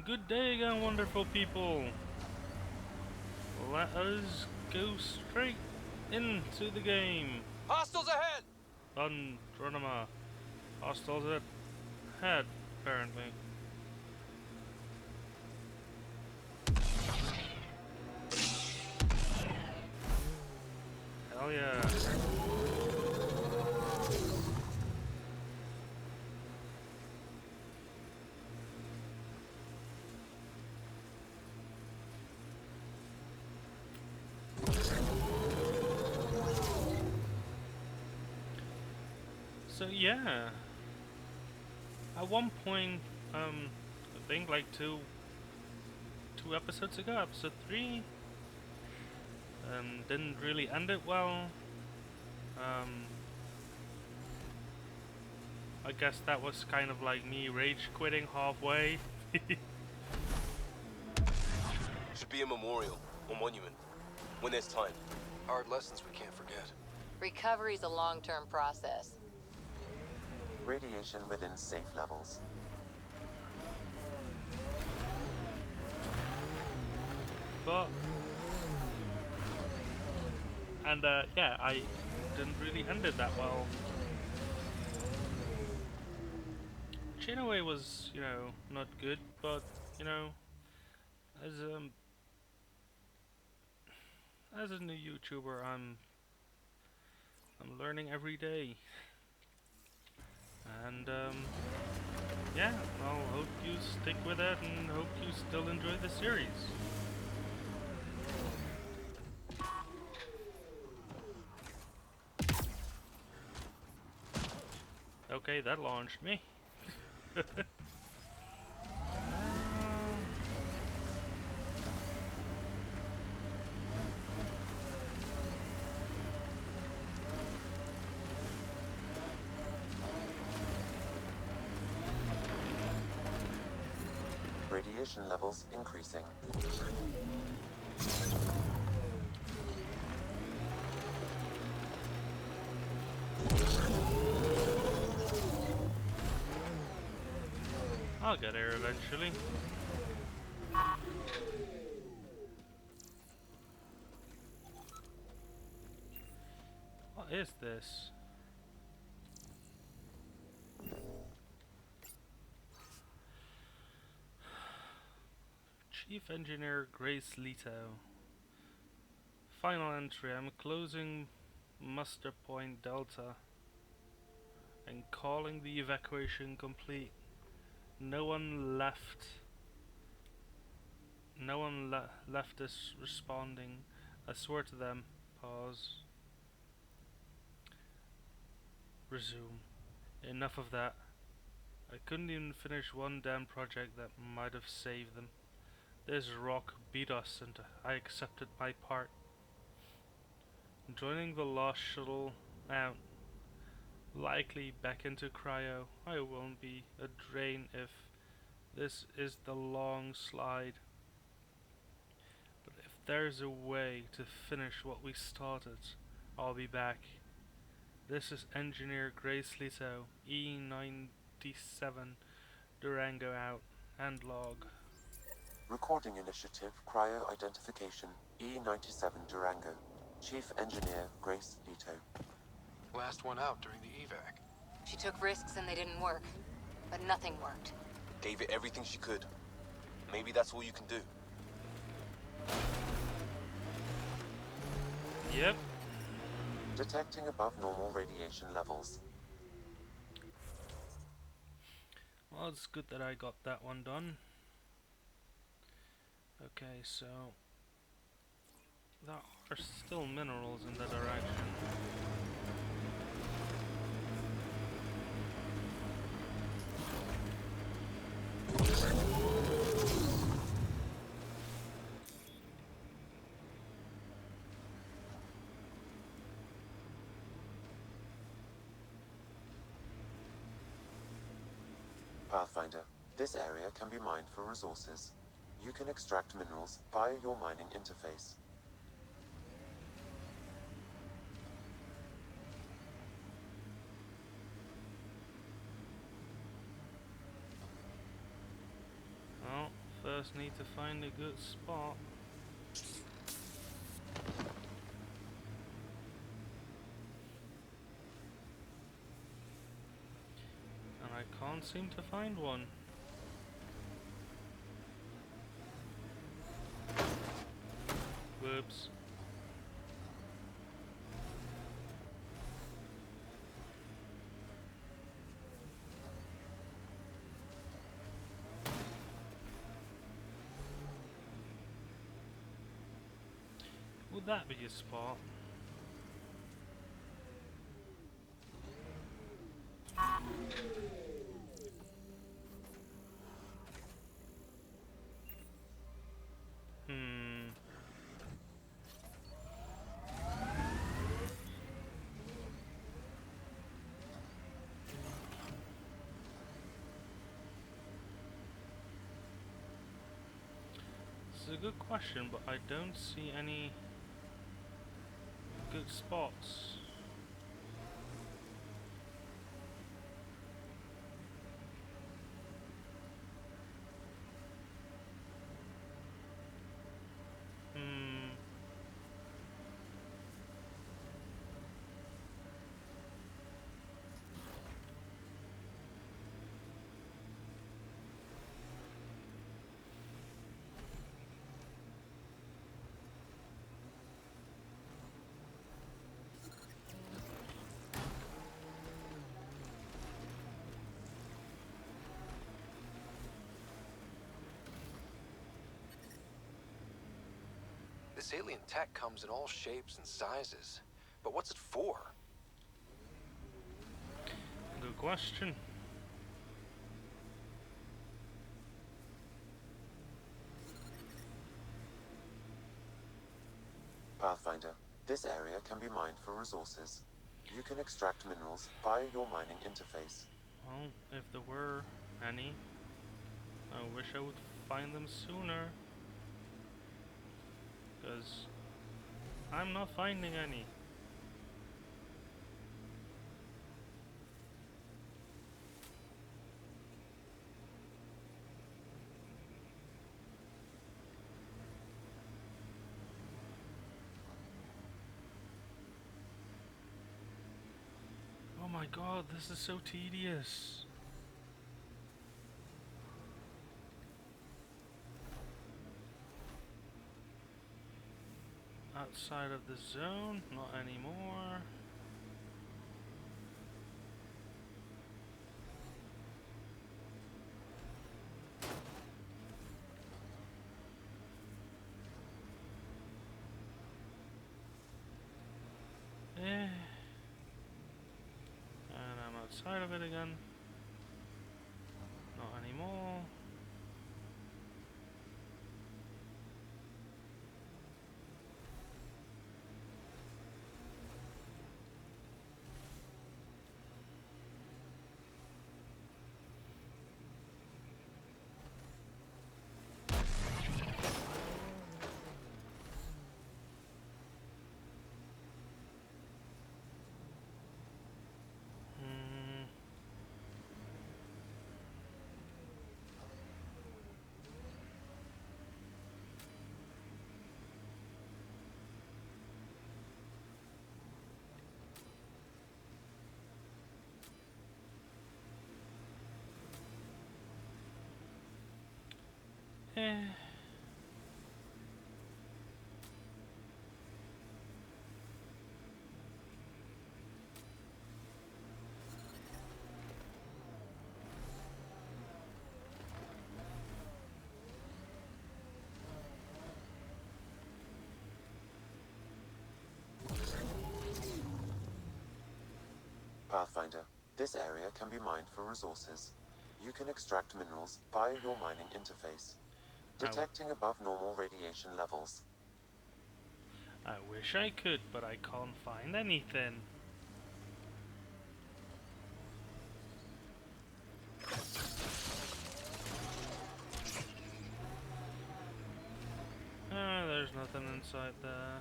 Good day again, wonderful people. Let us go straight into the game. Hostiles ahead! Andromeda. Hostiles ahead, apparently. Hell yeah. So yeah, at one point, I think like two episodes ago, episode 3, didn't really end it well. Um, I guess that was kind of like me rage quitting halfway. Should be a memorial or monument. When there's time. Hard lessons we can't forget. Recovery's a long-term process. Radiation within safe levels. But yeah, I didn't really end it that well. Chinaway was, not good, but as as a new YouTuber, I'm learning every day, and yeah, I'll hope you stick with it, and hope you still enjoy the series. Okay, that launched me. Radiation levels increasing. I'll get there eventually. What is this? Chief Engineer Grace Leto. Final entry. I'm closing muster point Delta and calling the evacuation complete. No one left. No one left us responding. I swear to them. Pause. Resume. Enough of that. I couldn't even finish one damn project that might have saved them. This rock beat us and I accepted my part. Joining the lost shuttle out. Likely back into cryo. I won't be a drain if this is the long slide. But if there's a way to finish what we started, I'll be back. This is Engineer Grace Leto, E97, Durango out, and log. Recording Initiative Cryo Identification E97 Durango. Chief Engineer Grace Leto. Last one out during the evac. She took risks and they didn't work. But nothing worked. Gave it everything she could. Maybe that's all you can do. Yep. Detecting above normal radiation levels. Well, it's good that I got that one done. Okay, so there are still minerals in that direction. Pathfinder, this area can be mined for resources. You can extract minerals via your mining interface. Well, just need to find a good spot. And I can't seem to find one. Whoops. Would that be a spot? Hmm. This is a good question, but I don't see any good spots. Hmm. This alien tech comes in all shapes and sizes. But what's it for? Good question. Pathfinder, this area can be mined for resources. You can extract minerals via your mining interface. Well, if there were any, I wish I would find them sooner. Because I'm not finding any. Oh my god, this is so tedious. Outside of the zone, not anymore. Eh. And I'm outside of it again. Not anymore. Hmm. Eh. Pathfinder, this area can be mined for resources. You can extract minerals via your mining interface. Detecting above normal radiation levels. I wish I could, but I can't find anything. Ah, there's nothing inside there.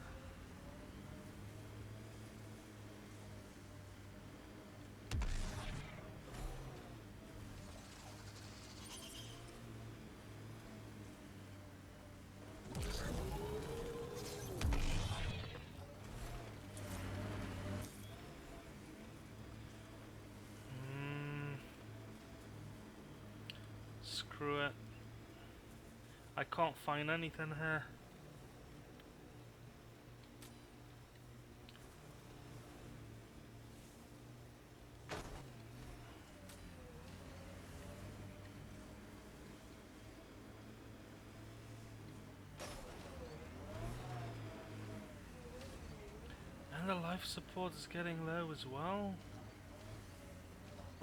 Screw it. I can't find anything here. And the life support is getting low as well.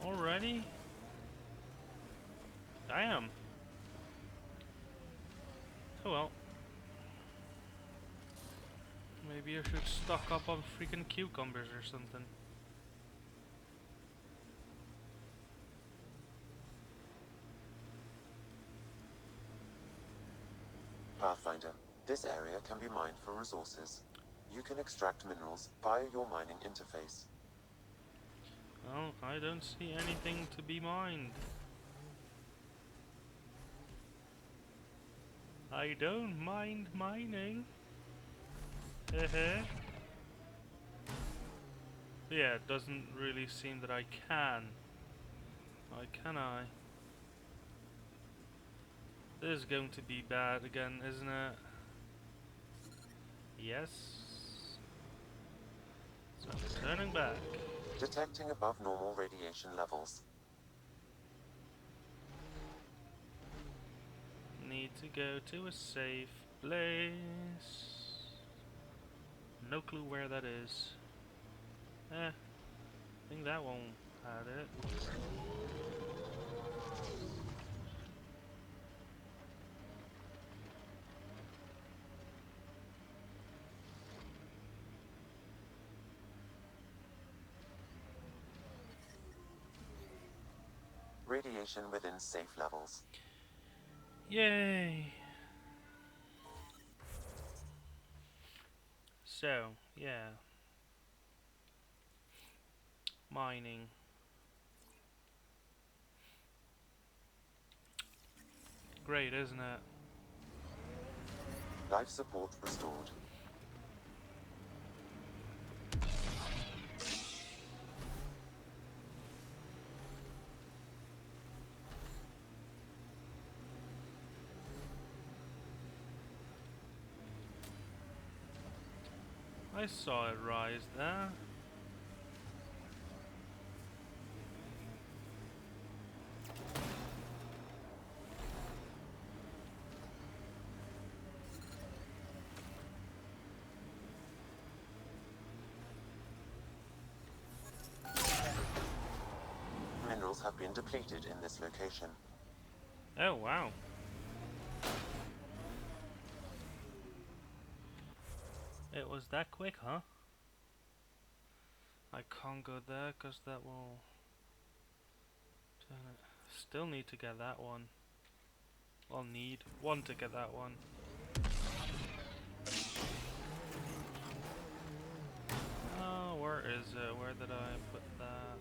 Already? Damn. Oh well. Maybe I should stock up on freaking cucumbers or something. Pathfinder, this area can be mined for resources. You can extract minerals via your mining interface. Well, I don't see anything to be mined. I don't mind mining. Hehe. Yeah, it doesn't really seem that I can. Why can I? This is going to be bad again, isn't it? Yes. So I'm turning back. Detecting above normal radiation levels. Need to go to a safe place. No clue where that is. I think that won't have it. Radiation within safe levels. Yay! So, yeah. Mining. Great, isn't it? Life support restored. I saw it rise there. Minerals have been depleted in this location. Oh, wow. It was that quick, huh? I can't go there because that will turn it. Still need to get that one. I'll need one to get that one. Oh, where is it? Where did I put that?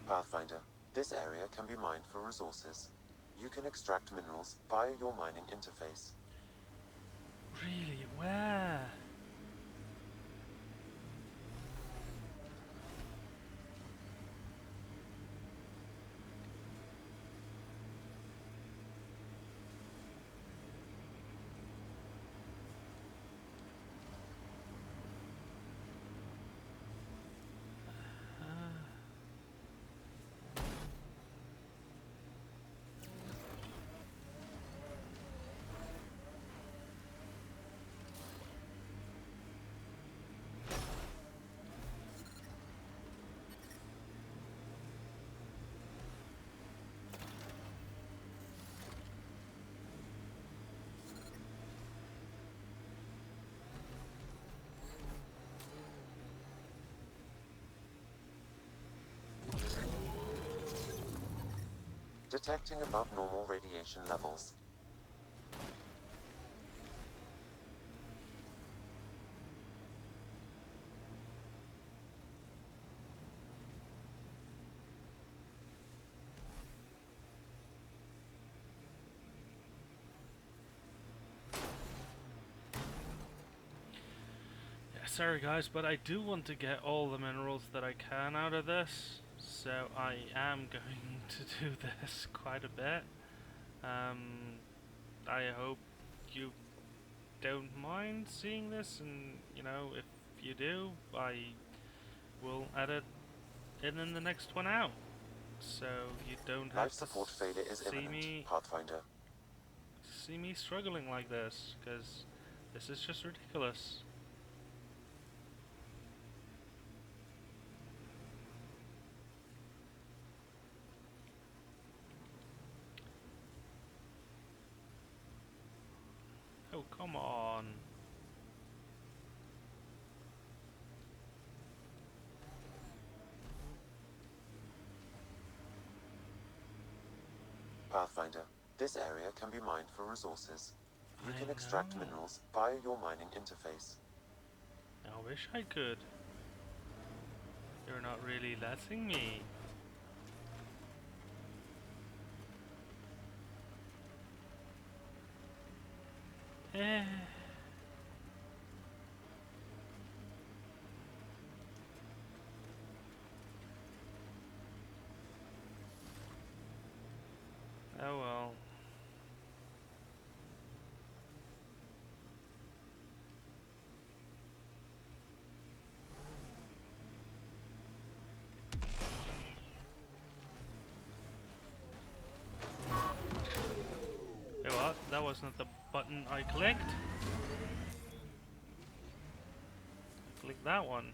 Pathfinder, this area can be mined for resources. You can extract minerals via your mining interface. Really? Where? Detecting above normal radiation levels. Sorry guys, but I do want to get all the minerals that I can out of this, so I am going to do this quite a bit. I hope you don't mind seeing this, and you know, if you do, I will edit it in the next one out, so you don't have Life to support failure is see imminent, me Pathfinder. struggling like this, because this is just ridiculous. Oh, come on. Pathfinder, this area can be mined for resources. You I can extract know. minerals via your mining interface. I wish I could. You're not really letting me. Eh. Oh well. Hey, what? That wasn't the button I clicked. Click that one.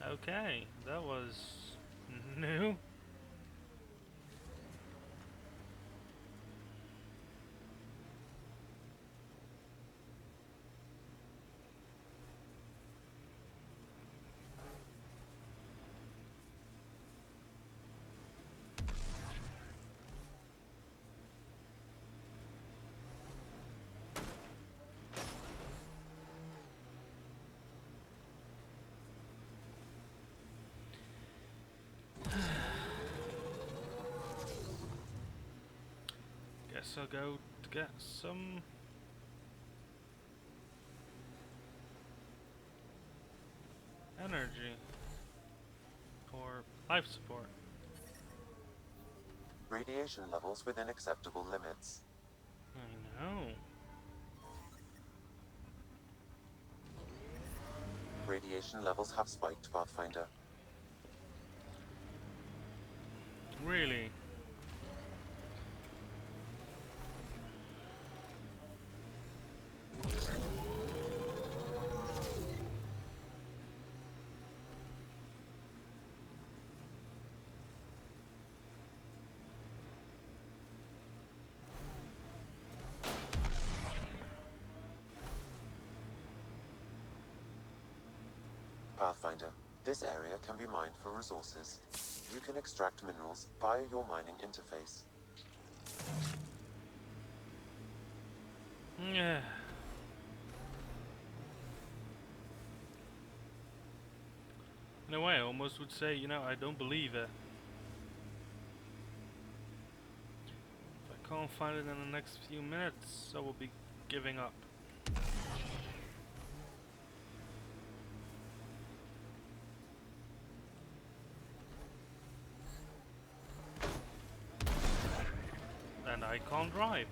Okay, that was new. Guess I'll go to get some energy or life support. Radiation levels within acceptable limits. I know. Radiation levels have spiked, Pathfinder. Really? Pathfinder, this area can be mined for resources. You can extract minerals via your mining interface. Yeah. In a way, I almost would say, you know, I don't believe it. If I can't find it in the next few minutes, I will be giving up. And I can't drive.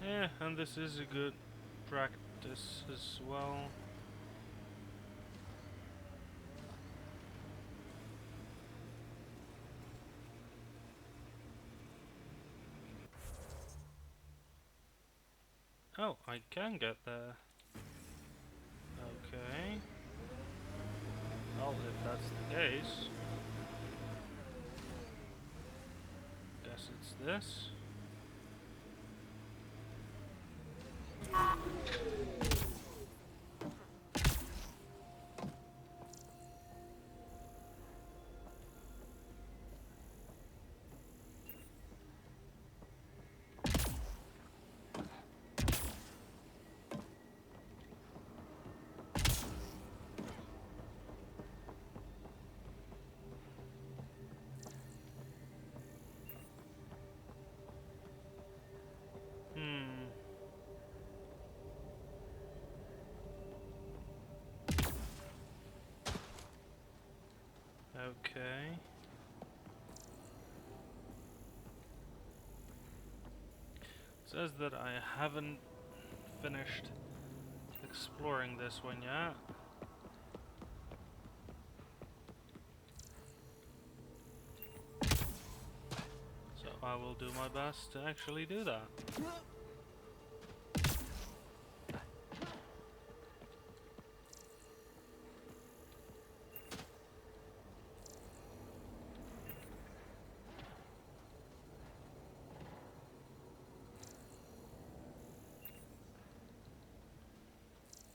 Yeah, and this is a good practice as well. Oh, I can get there. Okay. Well, if that's the case, guess it's this. Hmm. Okay. It says that I haven't finished exploring this one yet. So I will do my best to actually do that.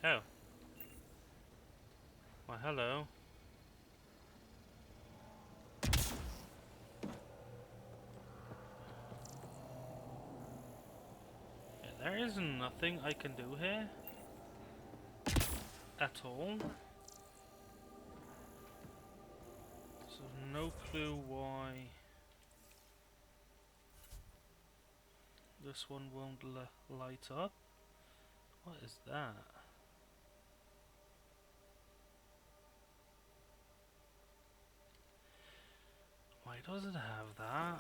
Oh. Why, hello. Yeah, there is nothing I can do here. At all. So no clue why this one won't light up. What is that? Why does it have that?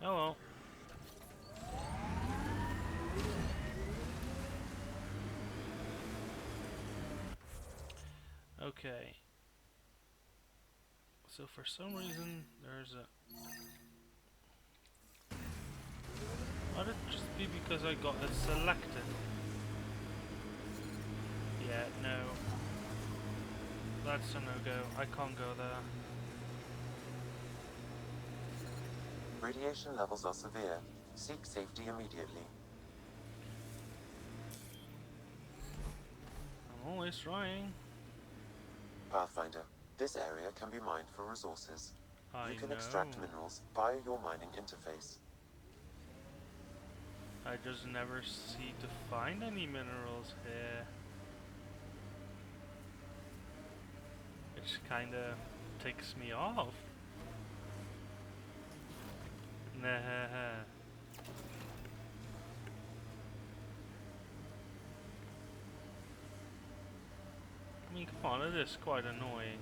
Oh well. Okay. So for some reason there's a... Might it just be because I got it selected? Yeah, no. That's a no-go. I can't go there. Radiation levels are severe. Seek safety immediately. I'm always trying. Pathfinder, this area can be mined for resources. I You can know. extract minerals via your mining interface. I just never seem to find any minerals here. Which kinda ticks me off. Nah. I mean, come on, it is quite annoying.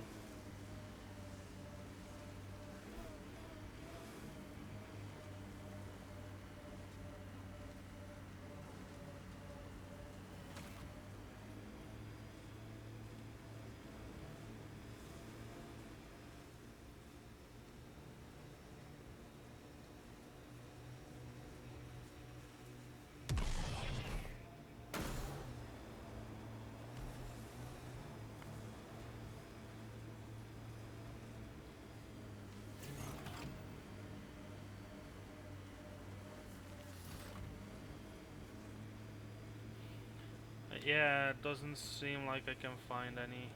Yeah, it doesn't seem like I can find any.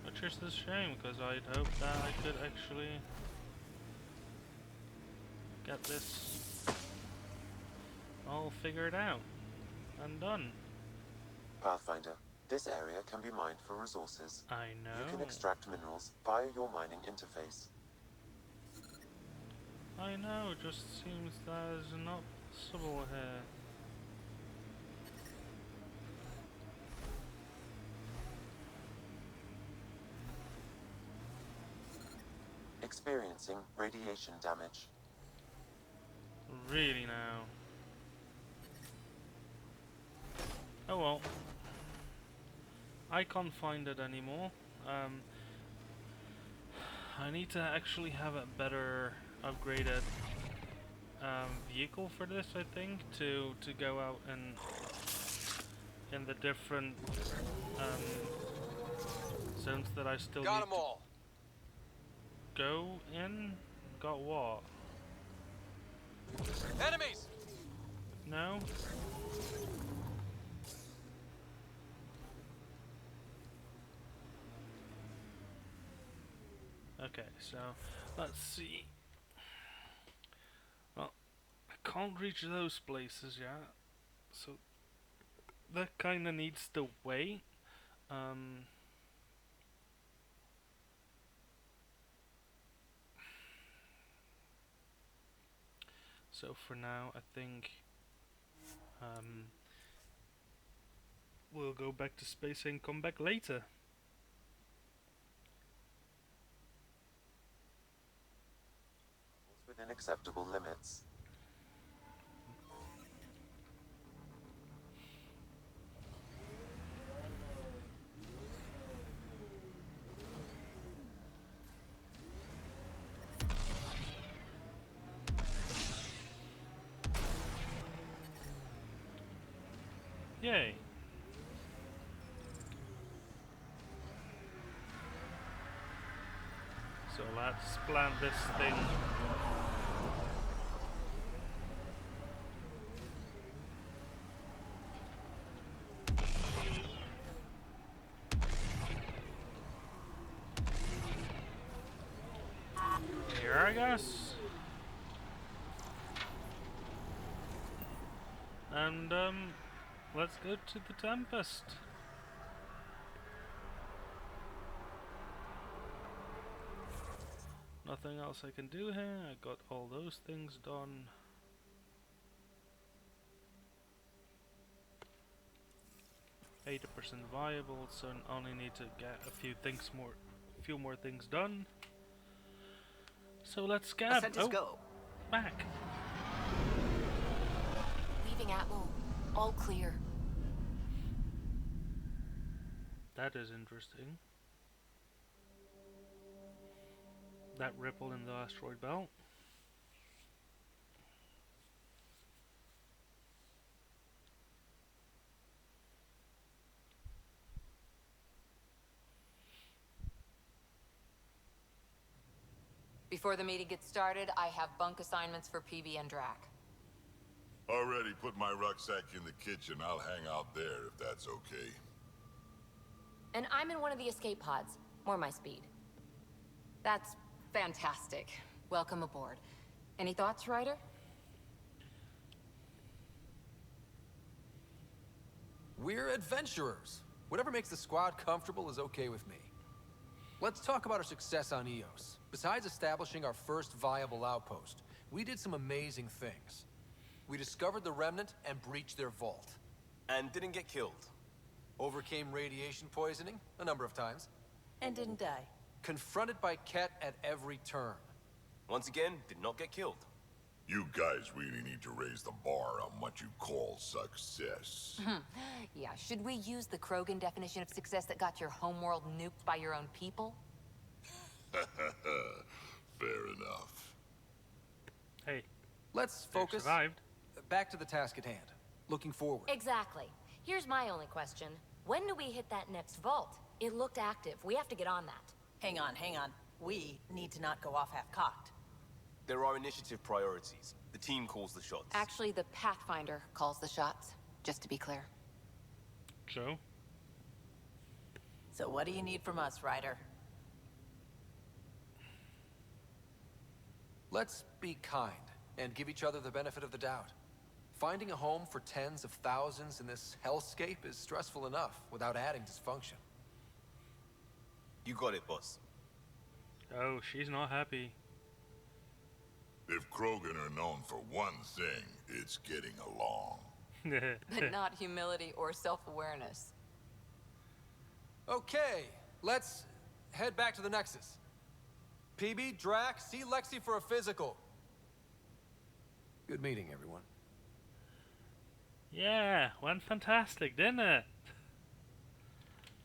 Which is a shame, because I'd hoped that I could actually get this all figured out and done. Pathfinder, this area can be mined for resources. I You can know. extract minerals via your mining interface. I know, it just seems that is not possible here. experiencing radiation damage. Really now. Oh well. I can't find it anymore. I need to actually have a better upgraded vehicle for this, I think, to go out and in the different zones that I still Got need them to all. go in. Got what? Enemies! No? Okay, so let's see. Well, I can't reach those places yet, so that kinda needs to wait. So for now, I think we'll go back to space and come back later. Within acceptable limits. Yay! So let's plant this thing. Here, I guess. And let's go to the Tempest. Nothing else I can do here. I got all those things done. %, viable, so I only need to get a few more things done. So let's scab. Ascent go. Back. Leaving Atmo. All clear. That is interesting. That ripple in the asteroid belt. Before the meeting gets started, I have bunk assignments for PB and Drac. Already put my rucksack in the kitchen. I'll hang out there if that's okay. And I'm in one of the escape pods. More my speed. That's fantastic. Welcome aboard. Any thoughts, Ryder? We're adventurers. Whatever makes the squad comfortable is okay with me. Let's talk about our success on Eos. Besides establishing our first viable outpost, we did some amazing things. We discovered the Remnant and breached their vault. And didn't get killed. Overcame radiation poisoning a number of times. And didn't die. Confronted by Ket at every turn. Once again, did not get killed. You guys really need to raise the bar on what you call success. Yeah, should we use the Krogan definition of success that got your homeworld nuked by your own people? Fair enough. Hey, Let's they focus. survived. Back to the task at hand. Looking forward. Exactly. Here's my only question. When do we hit that next vault? It looked active. We have to get on that. Hang on. We need to not go off half-cocked. There are initiative priorities. The team calls the shots. Actually, the Pathfinder calls the shots, just to be clear. So, So what do you need from us, Ryder? Let's be kind and give each other the benefit of the doubt. Finding a home for tens of thousands in this hellscape is stressful enough without adding dysfunction. You got it, boss. oh, she's not happy. If Krogan are known for one thing, it's getting along. But not humility or self-awareness. Okay, let's head back to the Nexus. PB, Drac, see Lexi for a physical. Good meeting, everyone. Yeah, went fantastic, didn't it?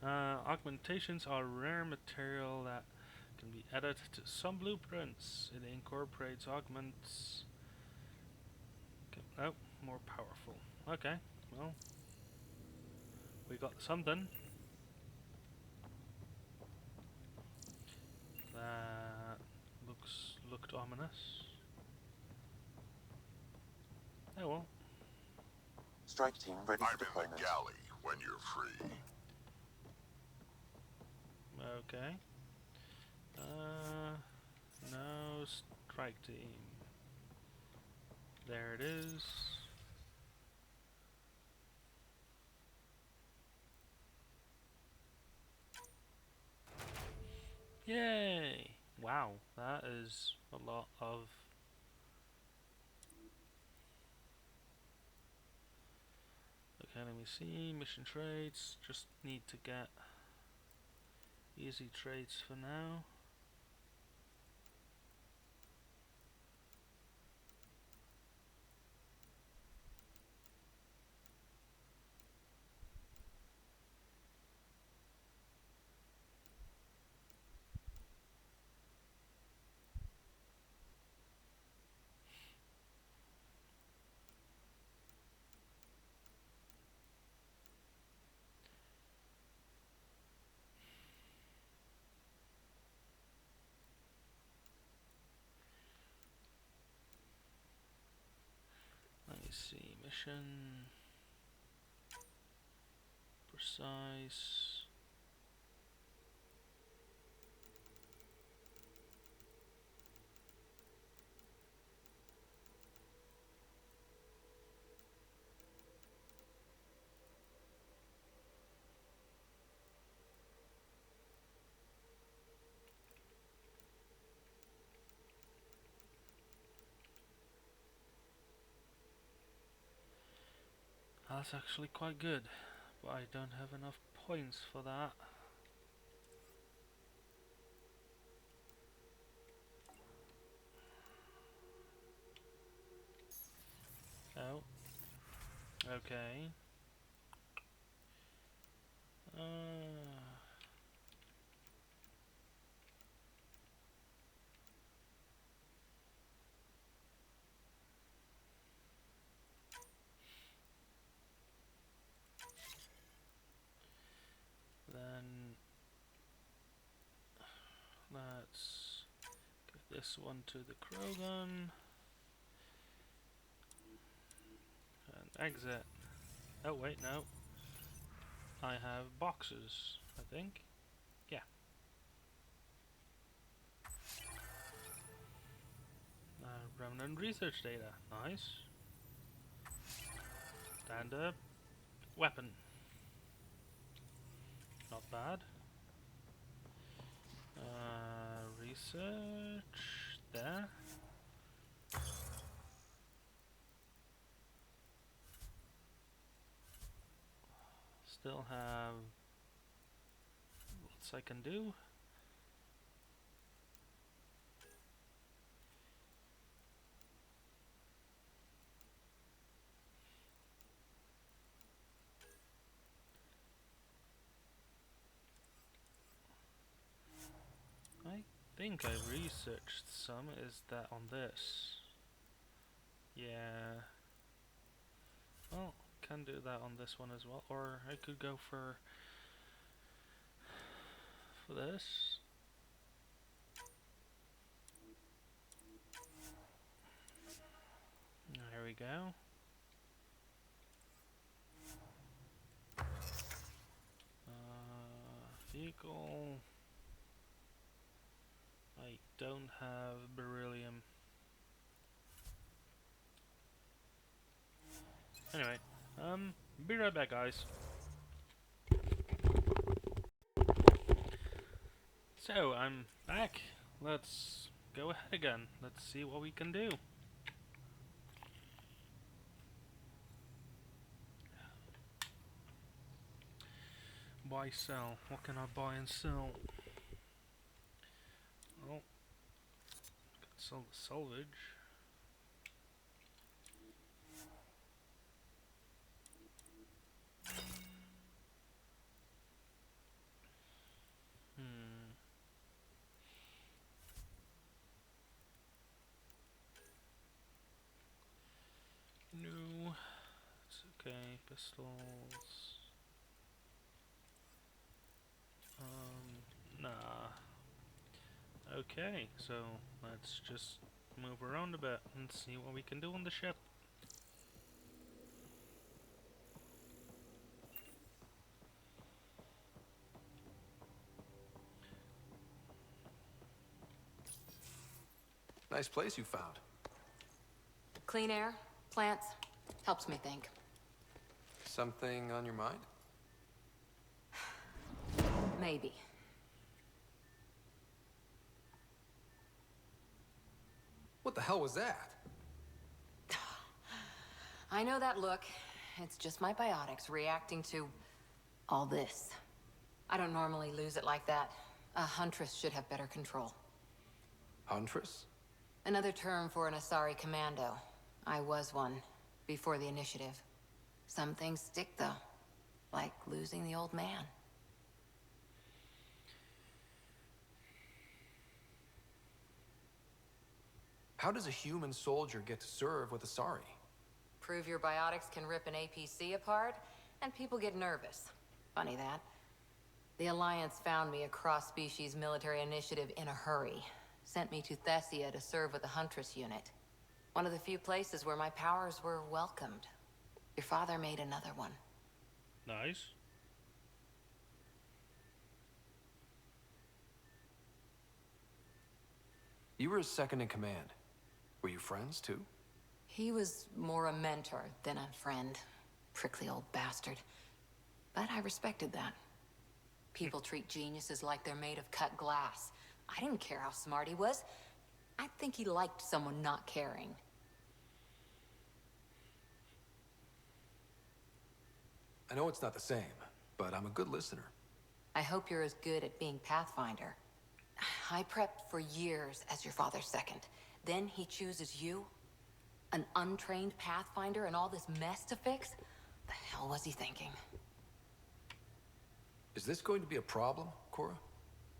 Augmentations are rare material that can be added to some blueprints. It incorporates augments. Oh, more powerful. Okay, well, we got something. That looked ominous. Oh well. Strike team ready I'm for in the deployment. galley when you're free. Okay. No strike team. There it is. Yay! Wow, that is a lot of... Okay, let me see. Mission traits. Just need to get easy traits for now. Let me see. Mission. Precise. That's actually quite good, but I don't have enough points for that. Oh, okay. Then let's give this one to the Krogan and exit. Oh wait, no. I have boxes, I think. Yeah. Remnant research data. Nice. Stand-up. Weapon. Not bad. Research. There. Still have lots I can do. I think I researched some. Is that on this? Yeah. Well, can do that on this one as well. Or I could go for this. There we go. Vehicle. I don't have beryllium. Anyway, be right back, guys. So, I'm back. Let's go ahead again. Let's see what we can do. Buy, sell. What can I buy and sell? Oh, Sell the salvage. No, it's okay. Pistols. Nah. Okay, so let's just move around a bit and see what we can do on the ship. Nice place you found. Clean air, plants, helps me think. Something on your mind? Maybe. What the hell was that? I know that look. It's just my biotics reacting to all this. I don't normally lose it like that. A huntress should have better control. Huntress? Another term for an Asari commando. I was one, before the initiative. Some things stick, though. Like losing the old man. How does a human soldier get to serve with Asari? Prove your biotics can rip an APC apart, and people get nervous. Funny that. The Alliance found me a cross-species military initiative in a hurry. Sent me to Thessia to serve with the Huntress unit. One of the few places where my powers were welcomed. Your father made another one. Nice. You were his second in command. Were you friends, too? He was more a mentor than a friend. Prickly old bastard. But I respected that. People treat geniuses like they're made of cut glass. I didn't care how smart he was. I think he liked someone not caring. I know it's not the same, but I'm a good listener. I hope you're as good at being Pathfinder. I prepped for years as your father's second. Then he chooses you? An untrained Pathfinder and all this mess to fix? The hell was he thinking? Is this going to be a problem, Cora?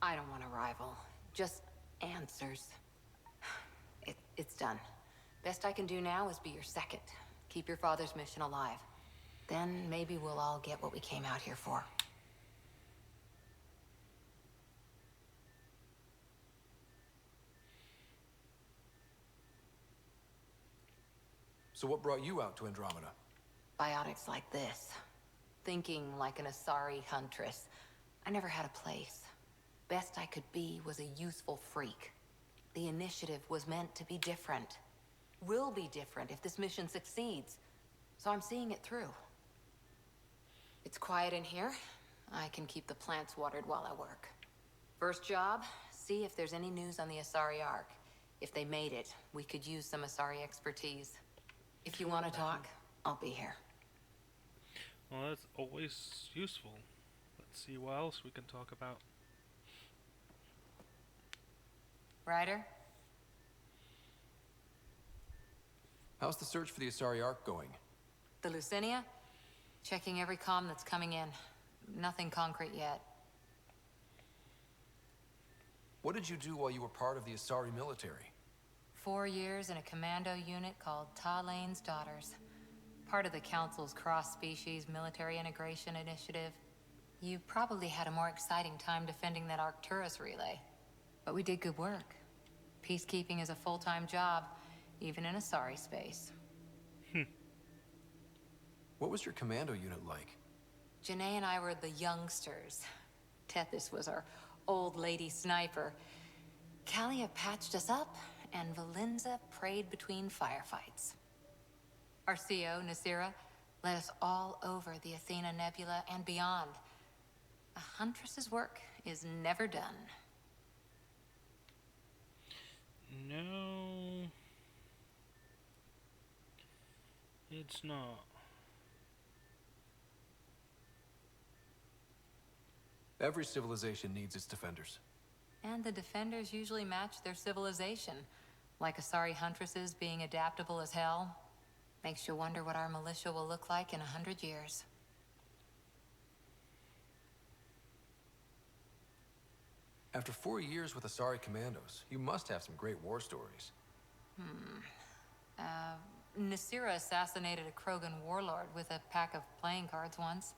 I don't want a rival. Just answers. It's done. Best I can do now is be your second. Keep your father's mission alive. Then maybe we'll all get what we came out here for. So what brought you out to Andromeda? Biotics like this. Thinking like an Asari huntress. I never had a place. Best I could be was a useful freak. The initiative was meant to be different. Will be different if this mission succeeds. So I'm seeing it through. It's quiet in here. I can keep the plants watered while I work. First job, see if there's any news on the Asari Ark. If they made it, we could use some Asari expertise. If you want to talk, I'll be here. Well, that's always useful. Let's see what else we can talk about. Ryder? How's the search for the Asari Ark going? The Lucinia? Checking every comm that's coming in. Nothing concrete yet. What did you do while you were part of the Asari military? 4 years in a commando unit called Talane's Daughters. Part of the Council's cross-species military integration initiative. You probably had a more exciting time defending that Arcturus relay. But we did good work. Peacekeeping is a full-time job, even in Asari space. What was your commando unit like? Janae and I were the youngsters. Tethys was our old lady sniper. Kalia patched us up, and Valenza prayed between firefights. Our CO, Nasira, led us all over the Athena Nebula and beyond. A huntress's work is never done. No, it's not. Every civilization needs its defenders. And the defenders usually match their civilization. Like Asari Huntresses being adaptable as hell. Makes you wonder what our militia will look like in 100 years. After 4 years with Asari Commandos, you must have some great war stories. Nasira assassinated a Krogan warlord with a pack of playing cards once.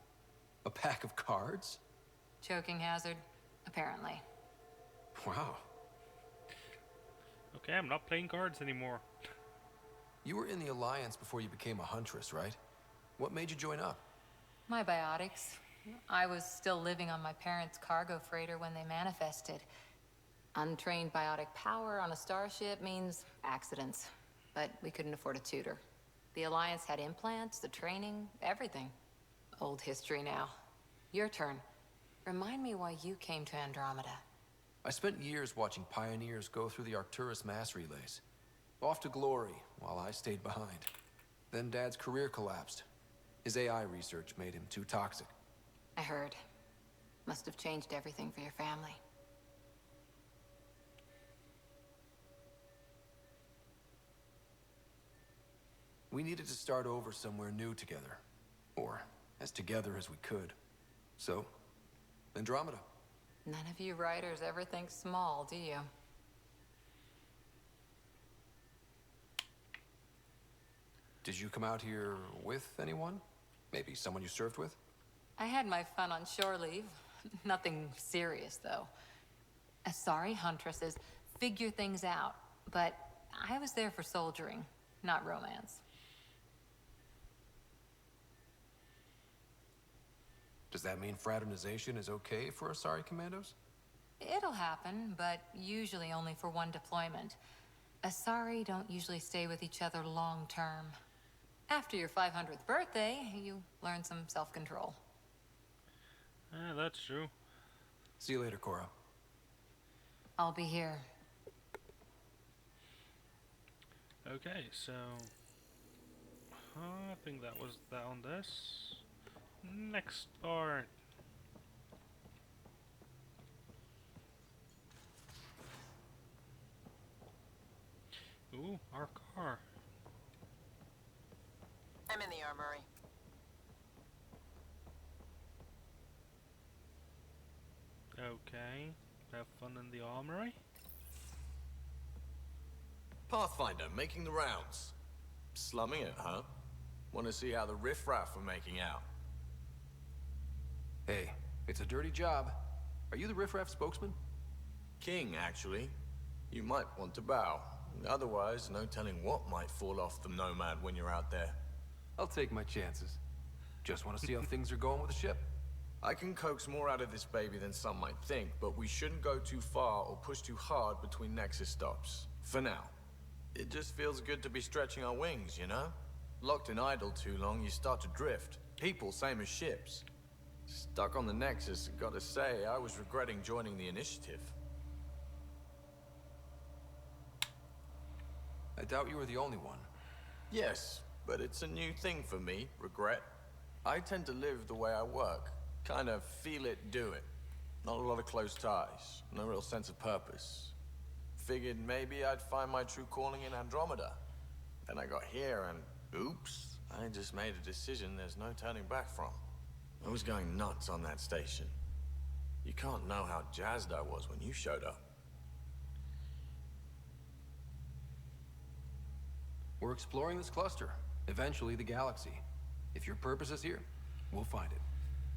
A pack of cards? Choking hazard, apparently. Wow. Okay, I'm not playing cards anymore. You were in the Alliance before you became a Huntress, right? What made you join up? My biotics. I was still living on my parents' cargo freighter when they manifested. Untrained biotic power on a starship means accidents. But we couldn't afford a tutor. The Alliance had implants, the training, everything. Old history now. Your turn. Remind me why you came to Andromeda. I spent years watching pioneers go through the Arcturus mass relays. Off to glory, while I stayed behind. Then Dad's career collapsed. His AI research made him too toxic. I heard. Must have changed everything for your family. We needed to start over somewhere new together. Or as together as we could. So, Andromeda. None of you writers ever think small, do you? Did you come out here with anyone? Maybe someone you served with? I had my fun on shore leave. Nothing serious, though. Asari Huntresses figure things out, but I was there for soldiering, not romance. Does that mean fraternization is okay for Asari Commandos? It'll happen, but usually only for one deployment. Asari don't usually stay with each other long term. After your 500th birthday, you learn some self-control. Yeah, that's true. See you later, Cora. I'll be here. Okay, so I think that was that on this. Next part. Ooh, our car. I'm in the armory. Okay, have fun in the armory. Pathfinder, making the rounds. Slumming it, huh? Want to see how the riffraff are making out? Hey, it's a dirty job. Are you the riffraff spokesman? King, actually. You might want to bow. Otherwise, no telling what might fall off the Nomad when you're out there. I'll take my chances. Just want to see how things are going with the ship. I can coax more out of this baby than some might think, but we shouldn't go too far or push too hard between Nexus stops. For now. It just feels good to be stretching our wings, you know? Locked in idle too long, you start to drift. People, same as ships. Stuck on the Nexus, gotta say, I was regretting joining the Initiative. I doubt you were the only one. Yes, but it's a new thing for me, regret. I tend to live the way I work. Kind of feel it, do it. Not a lot of close ties, no real sense of purpose. Figured maybe I'd find my true calling in Andromeda. Then I got here and, oops, I just made a decision there's no turning back from. I was going nuts on that station. You can't know how jazzed I was when you showed up. We're exploring this cluster, eventually the galaxy. If your purpose is here, we'll find it.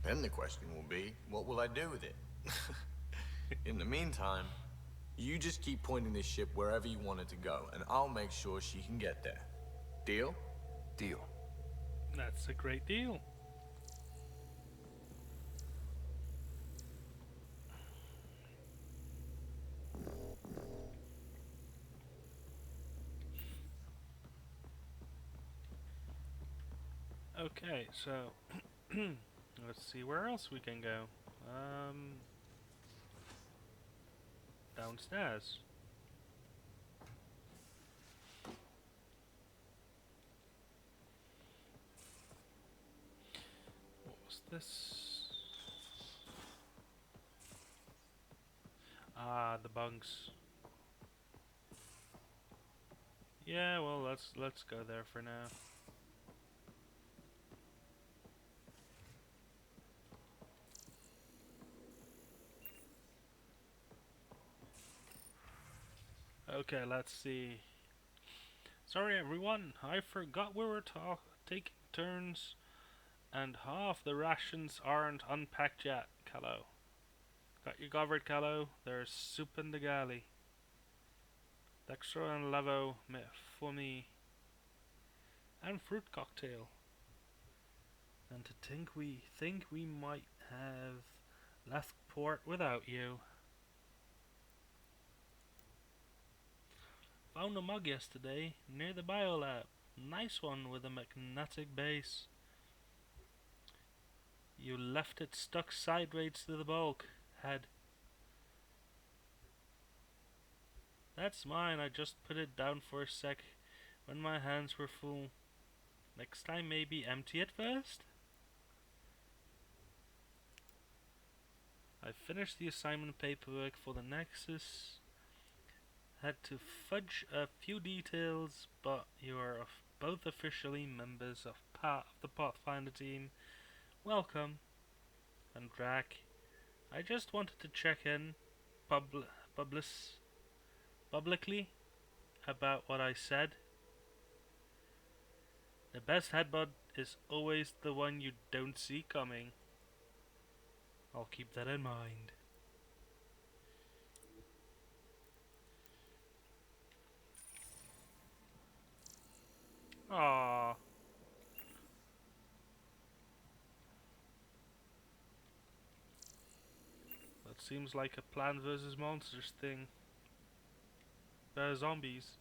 Then the question will be, what will I do with it? In the meantime, you just keep pointing this ship wherever you want it to go, and I'll make sure she can get there. Deal? Deal. That's a great deal. Okay, so let's see where else we can go. Downstairs. What was this? Ah, the bunks. Yeah, well, let's go there for now. Okay, let's see. Sorry everyone, I forgot we were taking turns, and half the rations aren't unpacked yet, Callow. Got you covered, Callow. There's soup in the galley. Dextro and Levo for me. And fruit cocktail. And to think we might have left port without you. Found a mug yesterday near the biolab. Nice one with a magnetic base. You left it stuck sideways to the bulk head. That's mine. I just put it down for a sec when my hands were full. Next time maybe empty it first? I finished the assignment paperwork for the Nexus. Had to fudge a few details, but you are both officially members of the Pathfinder team. Welcome. And Drac, I just wanted to check in public publicly about what I said. The best headbutt is always the one you don't see coming. I'll keep that in mind. Ah, that seems like a Plant vs. Monsters thing. They're zombies.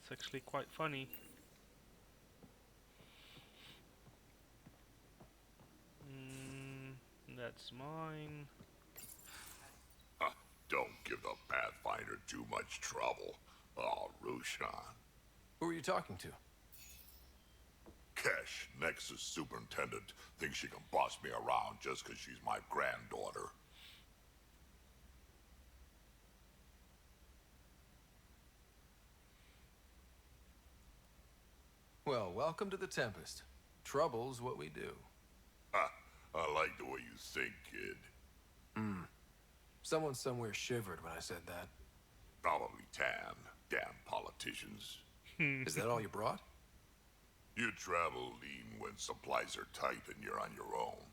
It's actually quite funny. That's mine. Huh, don't give the Pathfinder too much trouble. Oh, Rushan. Who are you talking to? Kesh, Nexus superintendent, thinks she can boss me around just 'cause she's my granddaughter. Well, welcome to the Tempest. Trouble's what we do. Ha, I like the way you think, kid. Someone somewhere shivered when I said that. Probably Tan. Damn politicians. Is that all you brought? You travel lean when supplies are tight and you're on your own.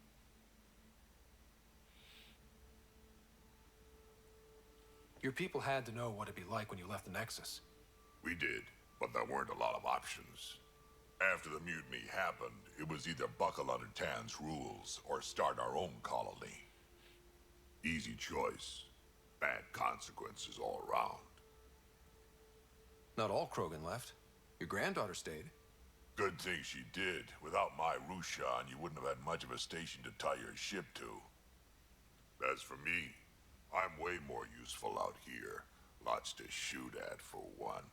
Your people had to know what it'd be like when you left the Nexus. We did, but there weren't a lot of options. After the mutiny happened, it was either buckle under Tan's rules or start our own colony. Easy choice. Bad consequences all around. Not all Krogan left. Your granddaughter stayed. Good thing she did. Without my Rushan, you wouldn't have had much of a station to tie your ship to. As for me, I'm way more useful out here. Lots to shoot at, for one.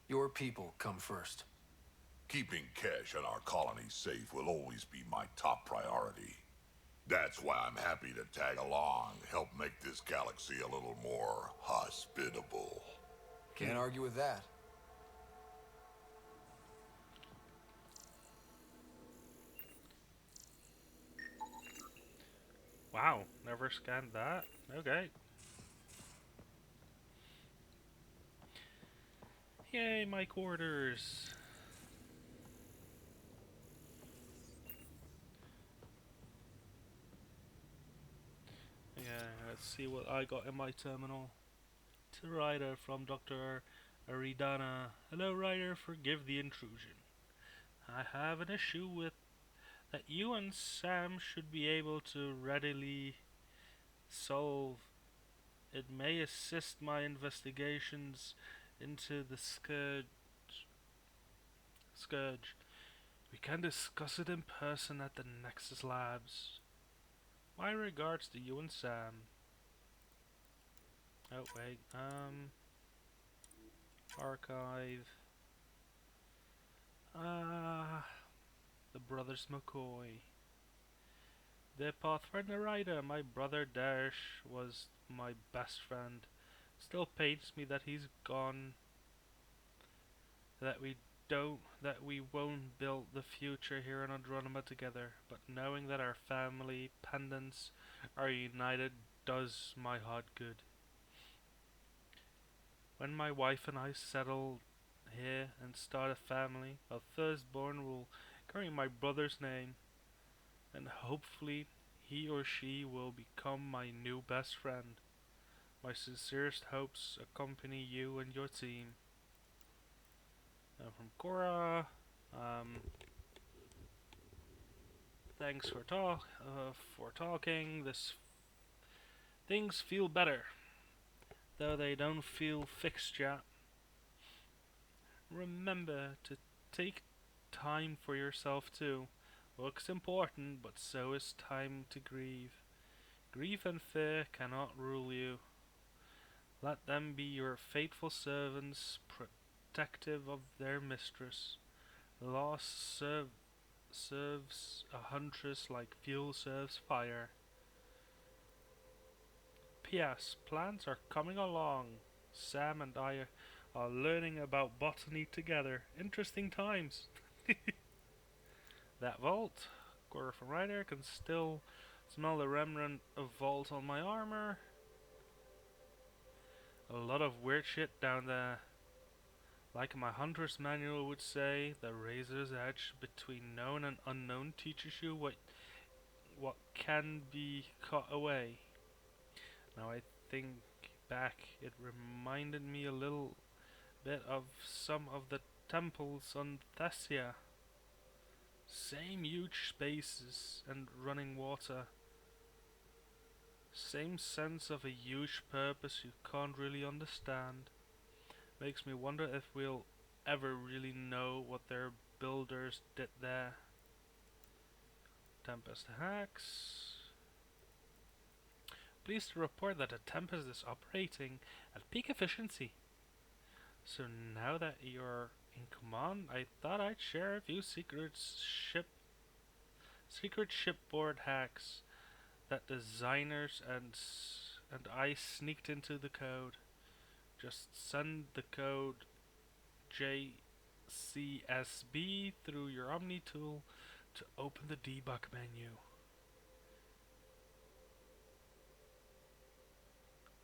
Your people come first. Keeping Kesh and our colony safe will always be my top priority. That's why I'm happy to tag along, help make this galaxy a little more hospitable. Can't argue with that. Wow, never scanned that. Okay. Yay, my quarters. Yeah, let's see what I got in my terminal. To Ryder from Dr. Aridana. Hello Ryder, forgive the intrusion. I have an issue with that you and Sam should be able to readily solve. It may assist my investigations into the scourge. We can discuss it in person at the Nexus Labs. My regards to you and Sam. Oh wait, archive. The brothers McCoy. The Pathfinder Rider, my brother Dash was my best friend. Still pains me that he's gone, that we won't build the future here in Andromeda together, but knowing that our family pendants are united does my heart good. When my wife and I settle here and start a family, our firstborn will carry my brother's name, and hopefully he or she will become my new best friend. My sincerest hopes accompany you and your team. From Cora, um, thanks for talking. Things feel better, though they don't feel fixed yet. Remember to take time for yourself too. Work's important, but so is time to grieve. Grief and fear cannot rule you. Let them be your faithful servants, protective of their mistress. Loss serves a huntress like fuel serves fire. P.S. Plants are coming along. Sam and I are learning about botany together. Interesting times. That vault, Cora from Ryder, can still smell the remnant of vault on my armor. A lot of weird shit down there. Like my hunter's manual would say, the razor's edge between known and unknown teaches you what can be cut away. Now I think back, it reminded me a little bit of some of the temples on Thessia. Same huge spaces and running water. Same sense of a huge purpose you can't really understand. Makes me wonder if we'll ever really know what their builders did there. Tempest hacks. Pleased to report that the Tempest is operating at peak efficiency. So now that you're in command, I thought I'd share a few secret shipboard hacks that designers and I sneaked into the code. Just send the code JCSB through your Omni tool to open the debug menu.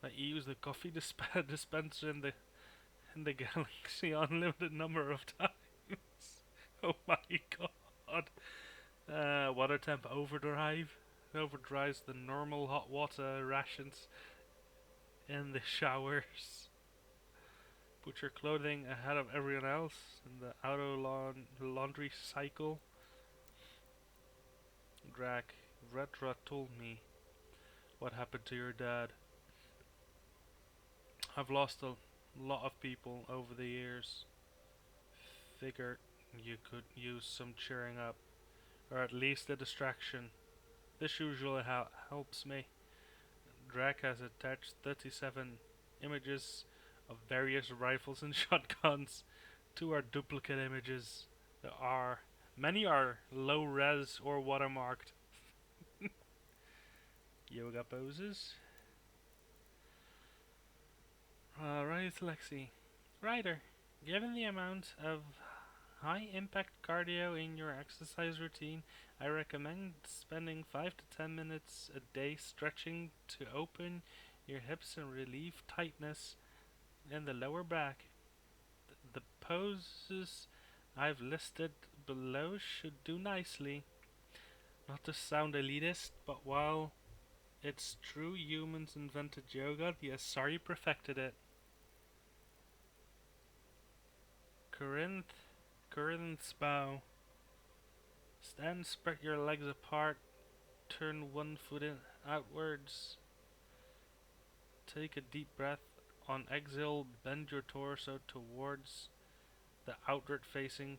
I use the coffee dispenser in the galaxy unlimited number of times. Oh my god. Water temp overdrives the normal hot water rations in the showers. Put your clothing ahead of everyone else in the auto laundry cycle. Drac, Redra told me what happened to your dad. I've lost a lot of people over the years. Figured you could use some cheering up, or at least a distraction. This usually helps me. Drac has attached 37 images of various rifles and shotguns to our duplicate images. Many are low res or watermarked. Yoga poses. Alright, Lexi. Ryder, given the amount of high impact cardio in your exercise routine, I recommend spending 5 to 10 minutes a day stretching to open your hips and relieve tightness in the lower back. The poses I've listed below should do nicely. Not to sound elitist, but while it's true humans invented yoga, the Asari perfected it. Corinth's bow. Stand, spread your legs apart, turn one foot outwards. Take a deep breath. On exhale, bend your torso towards the outward facing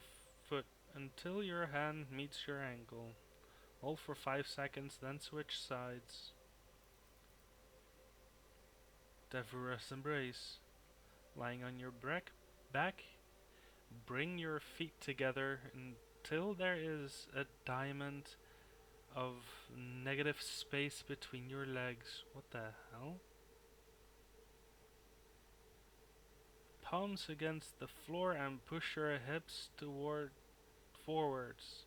foot until your hand meets your ankle. Hold for 5 seconds, then switch sides. Devorous embrace. Lying on your back, bring your feet together until there is a diamond of negative space between your legs. What the hell? palms against the floor and push your hips toward forwards.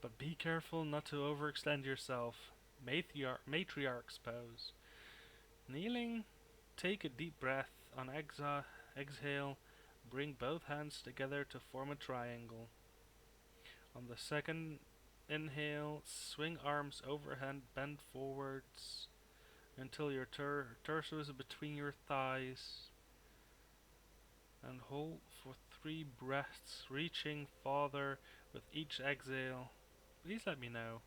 But be careful not to overextend yourself. Matriarch's pose. Kneeling, take a deep breath. On exhale, bring both hands together to form a triangle. On the second inhale, swing arms overhead, bend forwards until your torso is between your thighs. And hold for 3 breaths, reaching farther with each exhale. Please let me know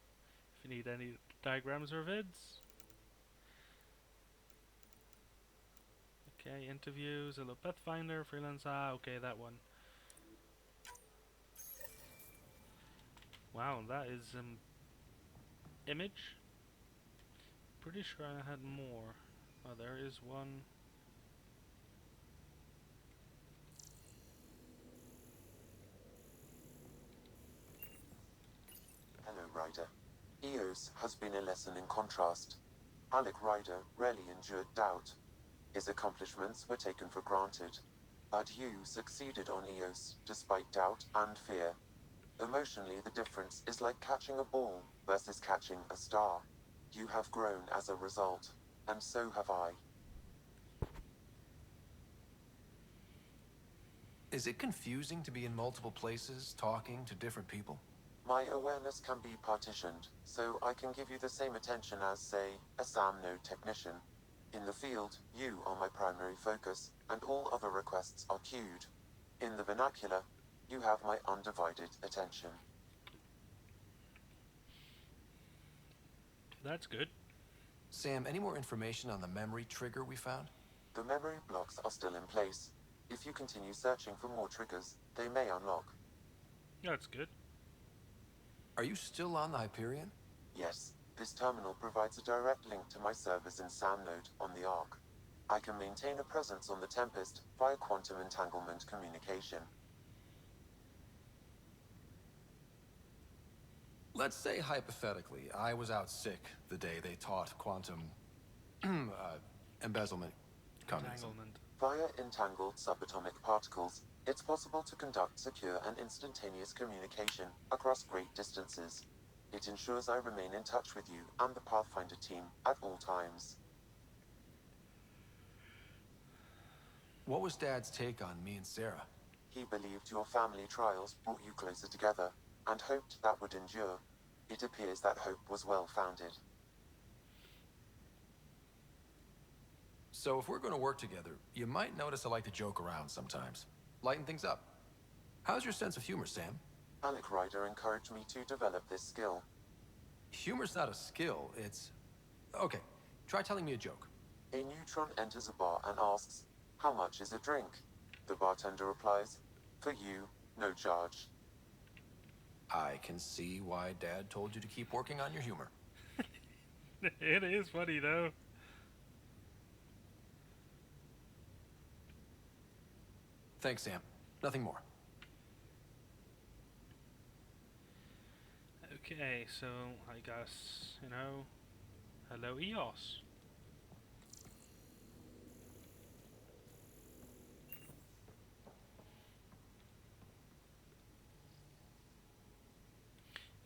if you need any diagrams or vids. Okay, interviews, hello Pathfinder, freelance, okay, that one. Wow, that is image. Pretty sure I had more. Oh, there is one. Hello, Ryder. Eos has been a lesson in contrast. Alec Ryder rarely endured doubt. His accomplishments were taken for granted. But you succeeded on Eos, despite doubt and fear. Emotionally, the difference is like catching a ball versus catching a star. You have grown as a result, and so have I. Is it confusing to be in multiple places, talking to different people? My awareness can be partitioned, so I can give you the same attention as, say, a SAM node technician. In the field, you are my primary focus, and all other requests are queued. In the vernacular, you have my undivided attention. That's good. Sam, any more information on the memory trigger we found? The memory blocks are still in place. If you continue searching for more triggers, they may unlock. That's good. Are you still on the Hyperion? Yes, this terminal provides a direct link to my servers in SAM node on the Ark. I can maintain a presence on the Tempest via quantum entanglement communication. Let's say hypothetically, I was out sick the day they taught quantum embezzlement communism. Entanglement. Via entangled subatomic particles, it's possible to conduct secure and instantaneous communication across great distances. It ensures I remain in touch with you and the Pathfinder team at all times. What was Dad's take on me and Sarah? He believed your family trials brought you closer together, and hoped that would endure. It appears that hope was well-founded. So if we're going to work together, you might notice I like to joke around sometimes. Lighten things up. How's your sense of humor, Sam? Alec Ryder encouraged me to develop this skill. Humor's not a skill, it's... Okay, try telling me a joke. A neutron enters a bar and asks, "How much is a drink?" The bartender replies, "For you, no charge." I can see why Dad told you to keep working on your humor. It is funny though. Thanks, Sam. Nothing more. Okay, so I guess, hello EOS.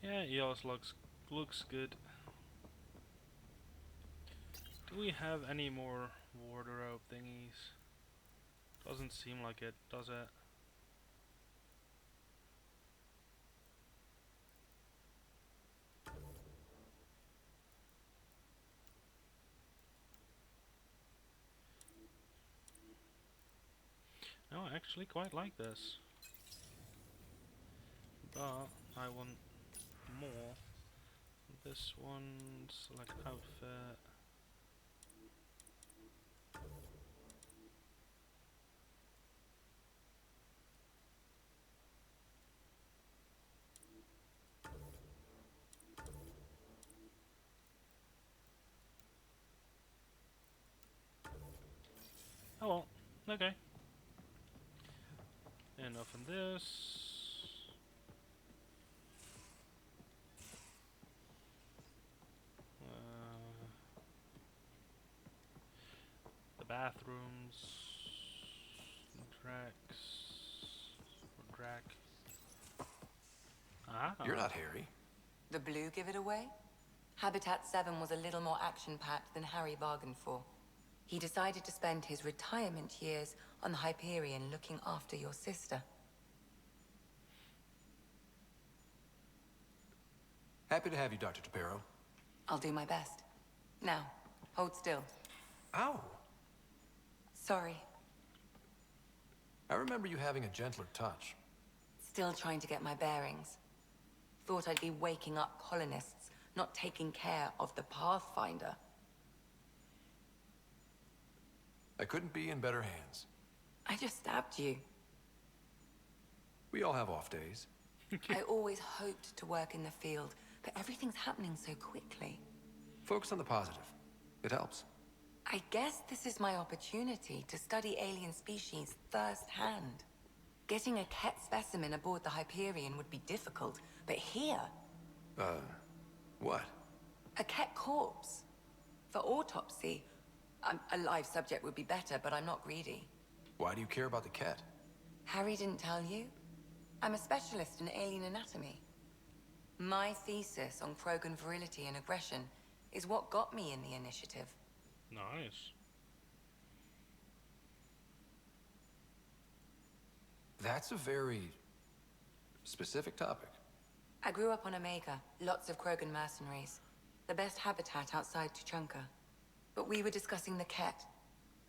Yeah, EOS looks good. Do we have any more wardrobe thingies? Doesn't seem like it, does it? No, I actually quite like this. But I want more. This one, select outfit. Oh well, okay. Enough on this. The bathrooms. Drac. Ah. You're not Harry. The blue give it away? Habitat 7 was a little more action-packed than Harry bargained for. He decided to spend his retirement years on the Hyperion looking after your sister. Happy to have you, Dr. Tapero. I'll do my best. Now, hold still. Ow! Sorry. I remember you having a gentler touch. Still trying to get my bearings. Thought I'd be waking up colonists, not taking care of the Pathfinder. I couldn't be in better hands. I just stabbed you. We all have off days. I always hoped to work in the field, but everything's happening so quickly. Focus on the positive. It helps. I guess this is my opportunity to study alien species firsthand. Getting a Ket specimen aboard the Hyperion would be difficult, but here... What? A Ket corpse. For autopsy, a live subject would be better, but I'm not greedy. Why do you care about the cat? Harry didn't tell you? I'm a specialist in alien anatomy. My thesis on Krogan virility and aggression is what got me in the initiative. Nice. That's a very specific topic. I grew up on Omega, lots of Krogan mercenaries. The best habitat outside Tuchanka. But we were discussing the Ket.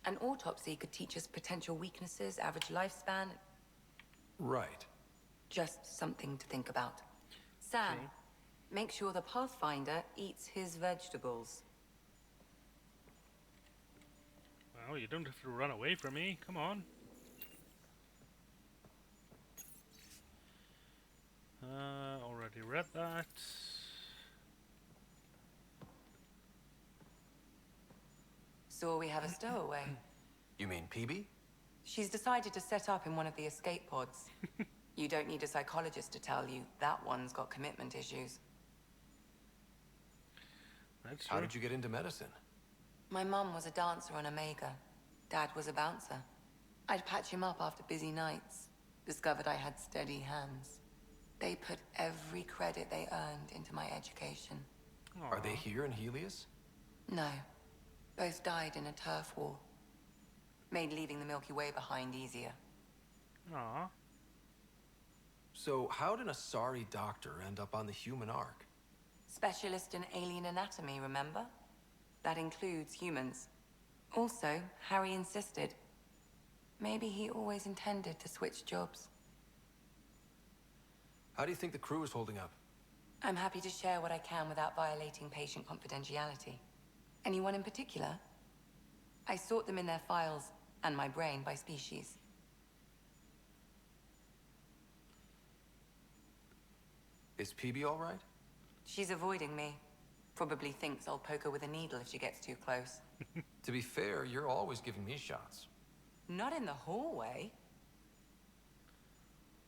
An autopsy could teach us potential weaknesses, average lifespan. Right. Just something to think about. Sam, make sure the Pathfinder eats his vegetables. Well, you don't have to run away from me. Come on. Already read that. So we have a stowaway. You mean PB? She's decided to set up in one of the escape pods. You don't need a psychologist to tell you that one's got commitment issues. That's How true. did you get into medicine? My mum was a dancer on Omega. Dad was a bouncer. I'd patch him up after busy nights. Discovered I had steady hands. They put every credit they earned into my education. Are they here in Helios? No. Both died in a turf war. Made leaving the Milky Way behind easier. Aw. So how did a sorry doctor end up on the human ark? Specialist in alien anatomy, remember? That includes humans. Also, Harry insisted. Maybe he always intended to switch jobs. How do you think the crew is holding up? I'm happy to share what I can without violating patient confidentiality. Anyone in particular? I sort them in their files and my brain by species. Is PB all right? She's avoiding me. Probably thinks I'll poke her with a needle if she gets too close. To be fair, you're always giving me shots. Not in the hallway.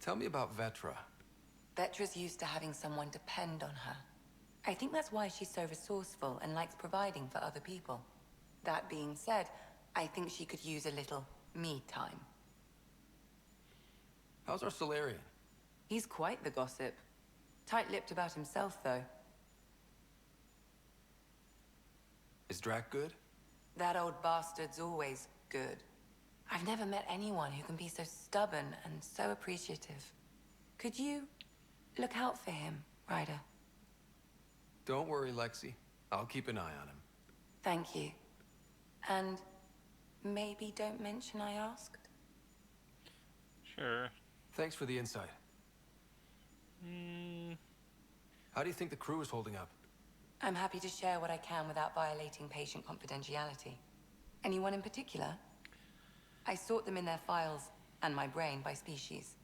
Tell me about Vetra. Vetra's used to having someone depend on her. I think that's why she's so resourceful and likes providing for other people. That being said, I think she could use a little me time. How's our Solarian? He's quite the gossip. Tight-lipped about himself, though. Is Drac good? That old bastard's always good. I've never met anyone who can be so stubborn and so appreciative. Could you look out for him, Ryder? Don't worry, Lexi. I'll keep an eye on him. Thank you. And maybe don't mention I asked. Sure. Thanks for the insight. How do you think the crew is holding up? I'm happy to share what I can without violating patient confidentiality. Anyone in particular? I sort them in their files and my brain by species.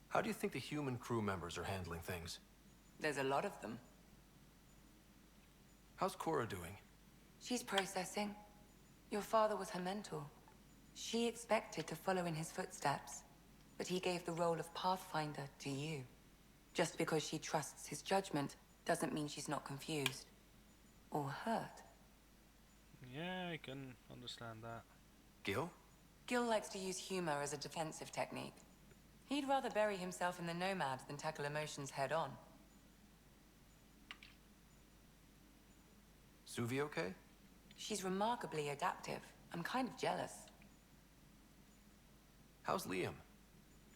How do you think the human crew members are handling things? There's a lot of them. How's Cora doing? She's processing. Your father was her mentor. She expected to follow in his footsteps, but he gave the role of Pathfinder to you. Just because she trusts his judgment doesn't mean she's not confused. Or hurt. Yeah, I can understand that. Gil? Gil likes to use humor as a defensive technique. He'd rather bury himself in the Nomad than tackle emotions head-on. Suvi okay? She's remarkably adaptive. I'm kind of jealous. How's Liam?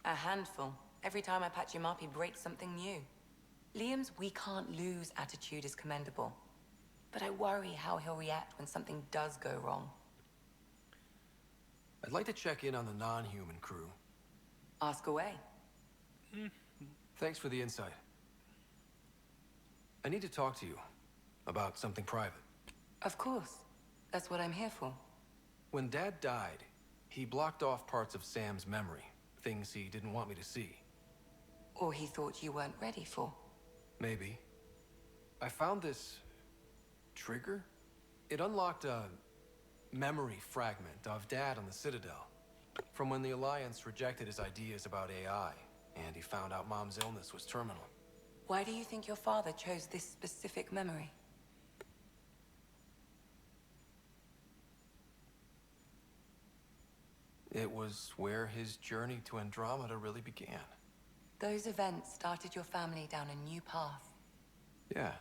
A handful. Every time I patch him up, he breaks something new. Liam's we can't lose attitude is commendable. But I worry how he'll react when something does go wrong. I'd like to check in on the non-human crew. Ask away. Thanks for the insight. I need to talk to you about something private. Of course. That's what I'm here for. When Dad died, he blocked off parts of Sam's memory, things he didn't want me to see. Or he thought you weren't ready for. Maybe. I found this trigger. It unlocked a memory fragment of Dad on the Citadel, from when the Alliance rejected his ideas about AI, and he found out Mom's illness was terminal. Why do you think your father chose this specific memory? It was where his journey to Andromeda really began. Those events started your family down a new path. Yeah.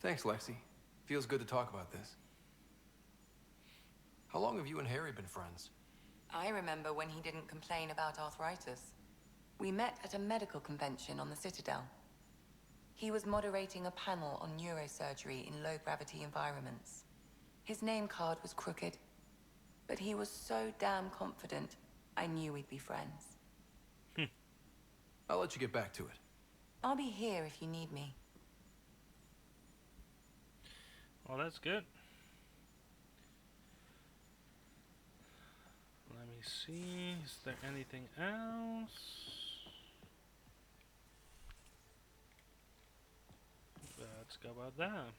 Thanks, Lexi. Feels good to talk about this. How long have you and Harry been friends? I remember when he didn't complain about arthritis. We met at a medical convention on the Citadel. He was moderating a panel on neurosurgery in low-gravity environments. His name card was crooked, but he was so damn confident, I knew we'd be friends. I'll let you get back to it. I'll be here if you need me. Well, that's good. Let me see. Is there anything else? Let's go about that.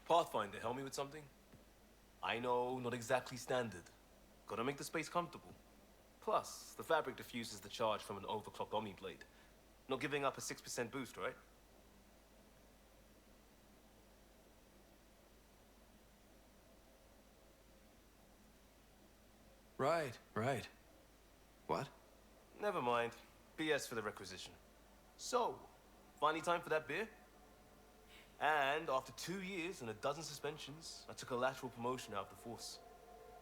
Pathfinder, help me with something? I know, not exactly standard. Gotta make the space comfortable. Plus, the fabric diffuses the charge from an overclocked Omniblade. Not giving up a 6% boost, right? Right. What? Never mind. BS for the requisition. So, finally time for that beer? And after 2 years and a dozen suspensions, I took a lateral promotion out of the force.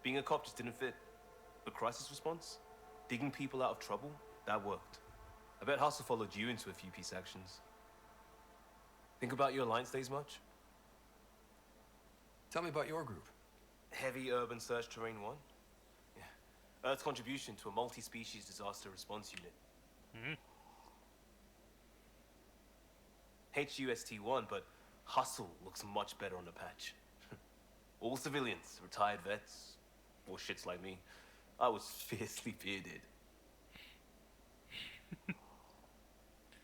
Being a cop just didn't fit. But crisis response? Digging people out of trouble? That worked. I bet Hustle followed you into a few peace actions. Think about your Alliance days much? Tell me about your group. Heavy Urban Search Terrain 1? Yeah. Earth's contribution to a multi-species disaster response unit. HUST-1, but Hustle looks much better on the patch. All civilians, retired vets, or shits like me. I was fiercely bearded.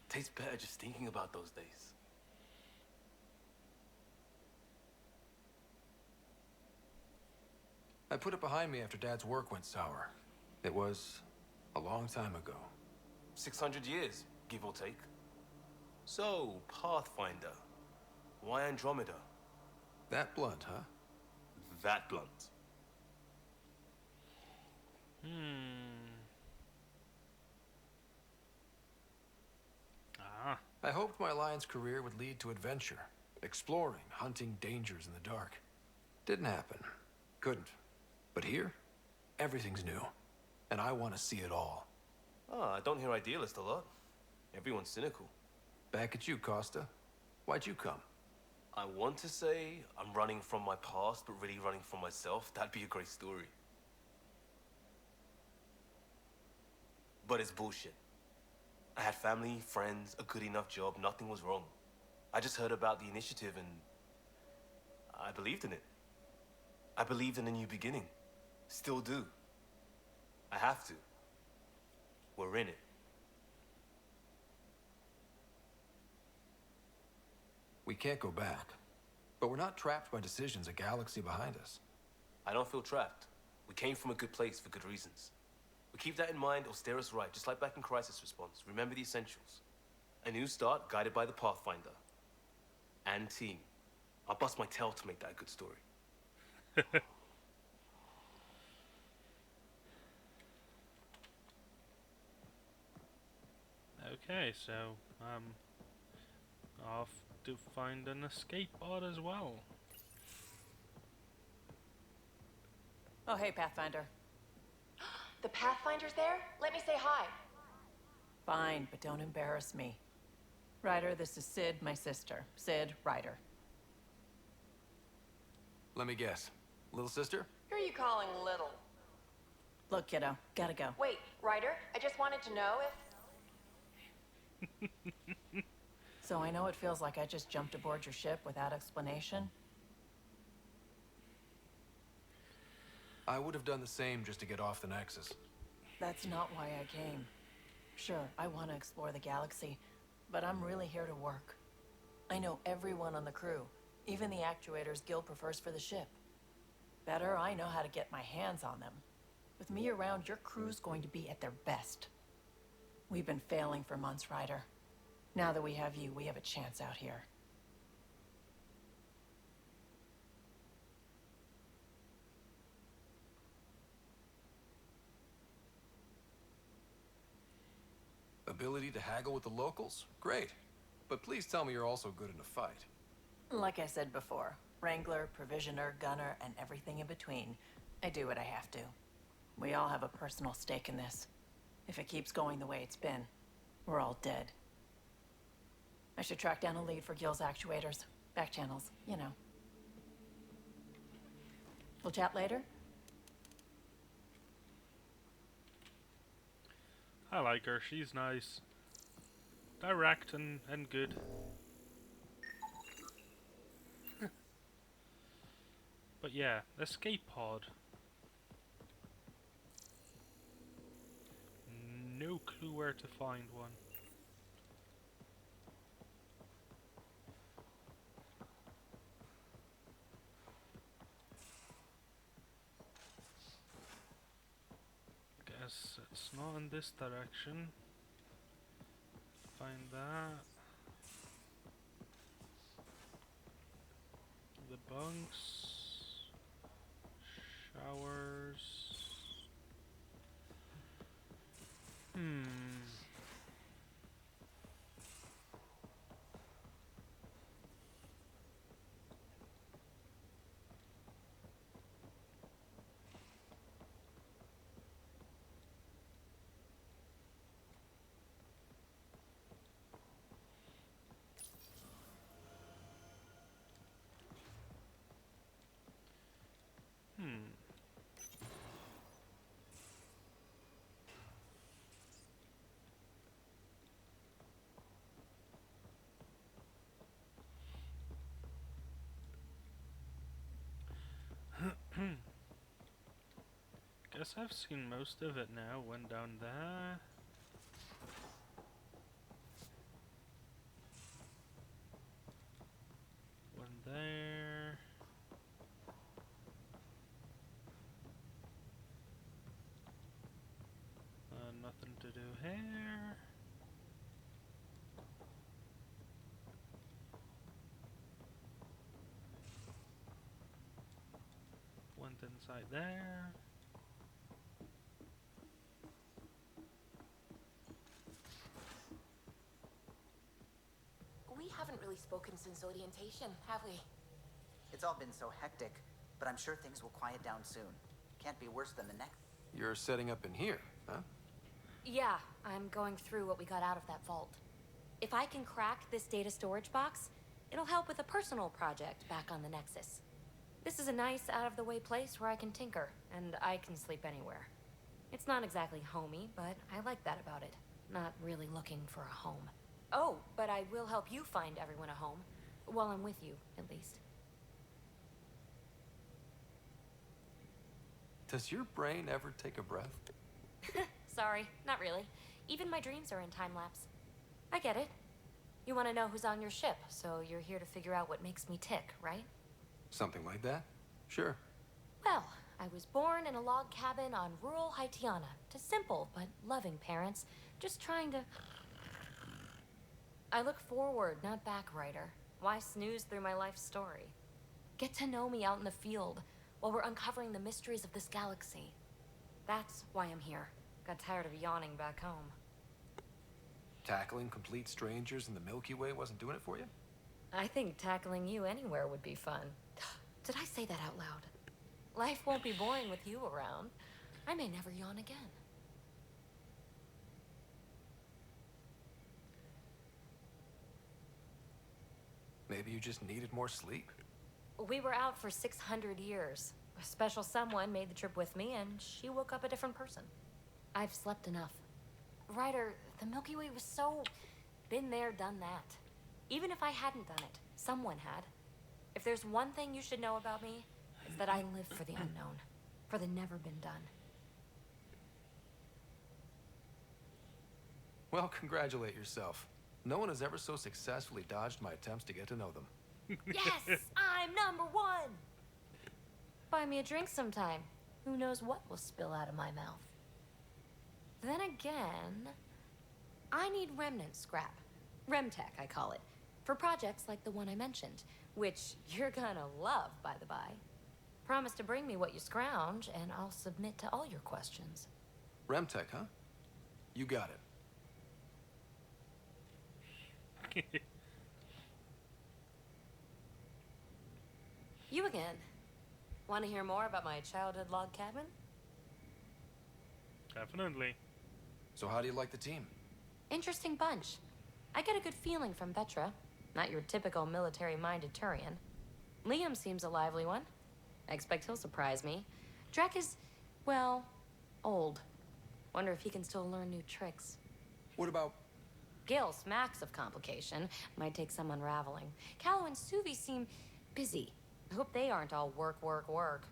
Tastes better just thinking about those days. I put it behind me after Dad's work went sour. It was a long time ago. 600 years, give or take. So, Pathfinder. Why Andromeda? That blunt, huh? That blunt. I hoped my Alliance career would lead to adventure, exploring, hunting dangers in the dark. Didn't happen. Couldn't. But here, everything's new. And I want to see it all. I don't hear idealist a lot. Everyone's cynical. Back at you, Costa. Why'd you come? I want to say I'm running from my past, but really running from myself. That'd be a great story. But it's bullshit. I had family, friends, a good enough job, nothing was wrong. I just heard about the initiative and I believed in it. I believed in a new beginning. Still do. I have to. We're in it. We can't go back. But we're not trapped by decisions a galaxy behind us. I don't feel trapped. We came from a good place for good reasons. We keep that in mind, it'll steer us right, just like back in Crisis Response. Remember the essentials. A new start guided by the Pathfinder. And team. I'll bust my tail to make that a good story. Okay, so off to find an escape pod as well. Oh, hey, Pathfinder. The Pathfinder's there? Let me say hi. Fine, but don't embarrass me. Ryder, this is Sid, my sister. Sid, Ryder. Let me guess. Little sister? Who are you calling little? Look, kiddo, gotta go. Wait, Ryder, I just wanted to know if... So I know it feels like I just jumped aboard your ship without explanation. I would have done the same just to get off the Nexus. That's not why I came. Sure, I want to explore the galaxy, but I'm really here to work. I know everyone on the crew, even the actuators Gil prefers for the ship. Better, I know how to get my hands on them. With me around, your crew's going to be at their best. We've been failing for months, Ryder. Now that we have you, we have a chance out here. Ability to haggle with the locals? Great. But please tell me you're also good in a fight. Like I said before, Wrangler, Provisioner, Gunner, and everything in between. I do what I have to. We all have a personal stake in this. If it keeps going the way it's been, we're all dead. I should track down a lead for Gil's actuators. Back channels, you know. We'll chat later? I like her, she's nice. Direct and good. But yeah, escape pod. No clue where to find one. Guess it's not in this direction. Find that. The bunks. Showers. Guess I've seen most of it now. Went down there. One there. Nothing to do here. Went inside there. We haven't really spoken since orientation, have we? It's all been so hectic, but I'm sure things will quiet down soon. Can't be worse than the next. You're setting up in here, huh? Yeah, I'm going through what we got out of that vault. If I can crack this data storage box, it'll help with a personal project back on the Nexus. This is a nice, out-of-the-way place where I can tinker, and I can sleep anywhere. It's not exactly homey, but I like that about it. Not really looking for a home. Oh, but I will help you find everyone a home. While I'm with you, at least. Does your brain ever take a breath? Sorry, not really. Even my dreams are in time-lapse. I get it. You want to know who's on your ship, so you're here to figure out what makes me tick, right? Something like that? Sure. Well, I was born in a log cabin on rural Haitiana to simple but loving parents, just trying to... I look forward, not back, writer. Why snooze through my life story? Get to know me out in the field while we're uncovering the mysteries of this galaxy. That's why I'm here. Got tired of yawning back home. Tackling complete strangers in the Milky Way wasn't doing it for you? I think tackling you anywhere would be fun. Did I say that out loud? Life won't be boring with you around. I may never yawn again. Maybe you just needed more sleep. We were out for 600 years. A special someone made the trip with me, and she woke up a different person. I've slept enough. Ryder, the Milky Way was so... been there, done that. Even if I hadn't done it, someone had. If there's one thing you should know about me, it's that I live for the unknown. For the never been done. Well, congratulate yourself. No one has ever so successfully dodged my attempts to get to know them. Yes! I'm number one! Buy me a drink sometime. Who knows what will spill out of my mouth. Then again, I need remnant scrap. Remtech, I call it. For projects like the one I mentioned, which you're gonna love, by the by. Promise to bring me what you scrounge, and I'll submit to all your questions. Remtech, huh? You got it. You again. Want to hear more about my childhood log cabin? Definitely. So how do you like the team? Interesting bunch. I get a good feeling from Vetra. Not your typical military-minded Turian. Liam seems a lively one. I expect he'll surprise me. Drek is, well, old. Wonder if he can still learn new tricks. What about... Gil smacks of complication. Might take some unraveling. Callow and Suvi seem busy. I hope they aren't all work, work, work.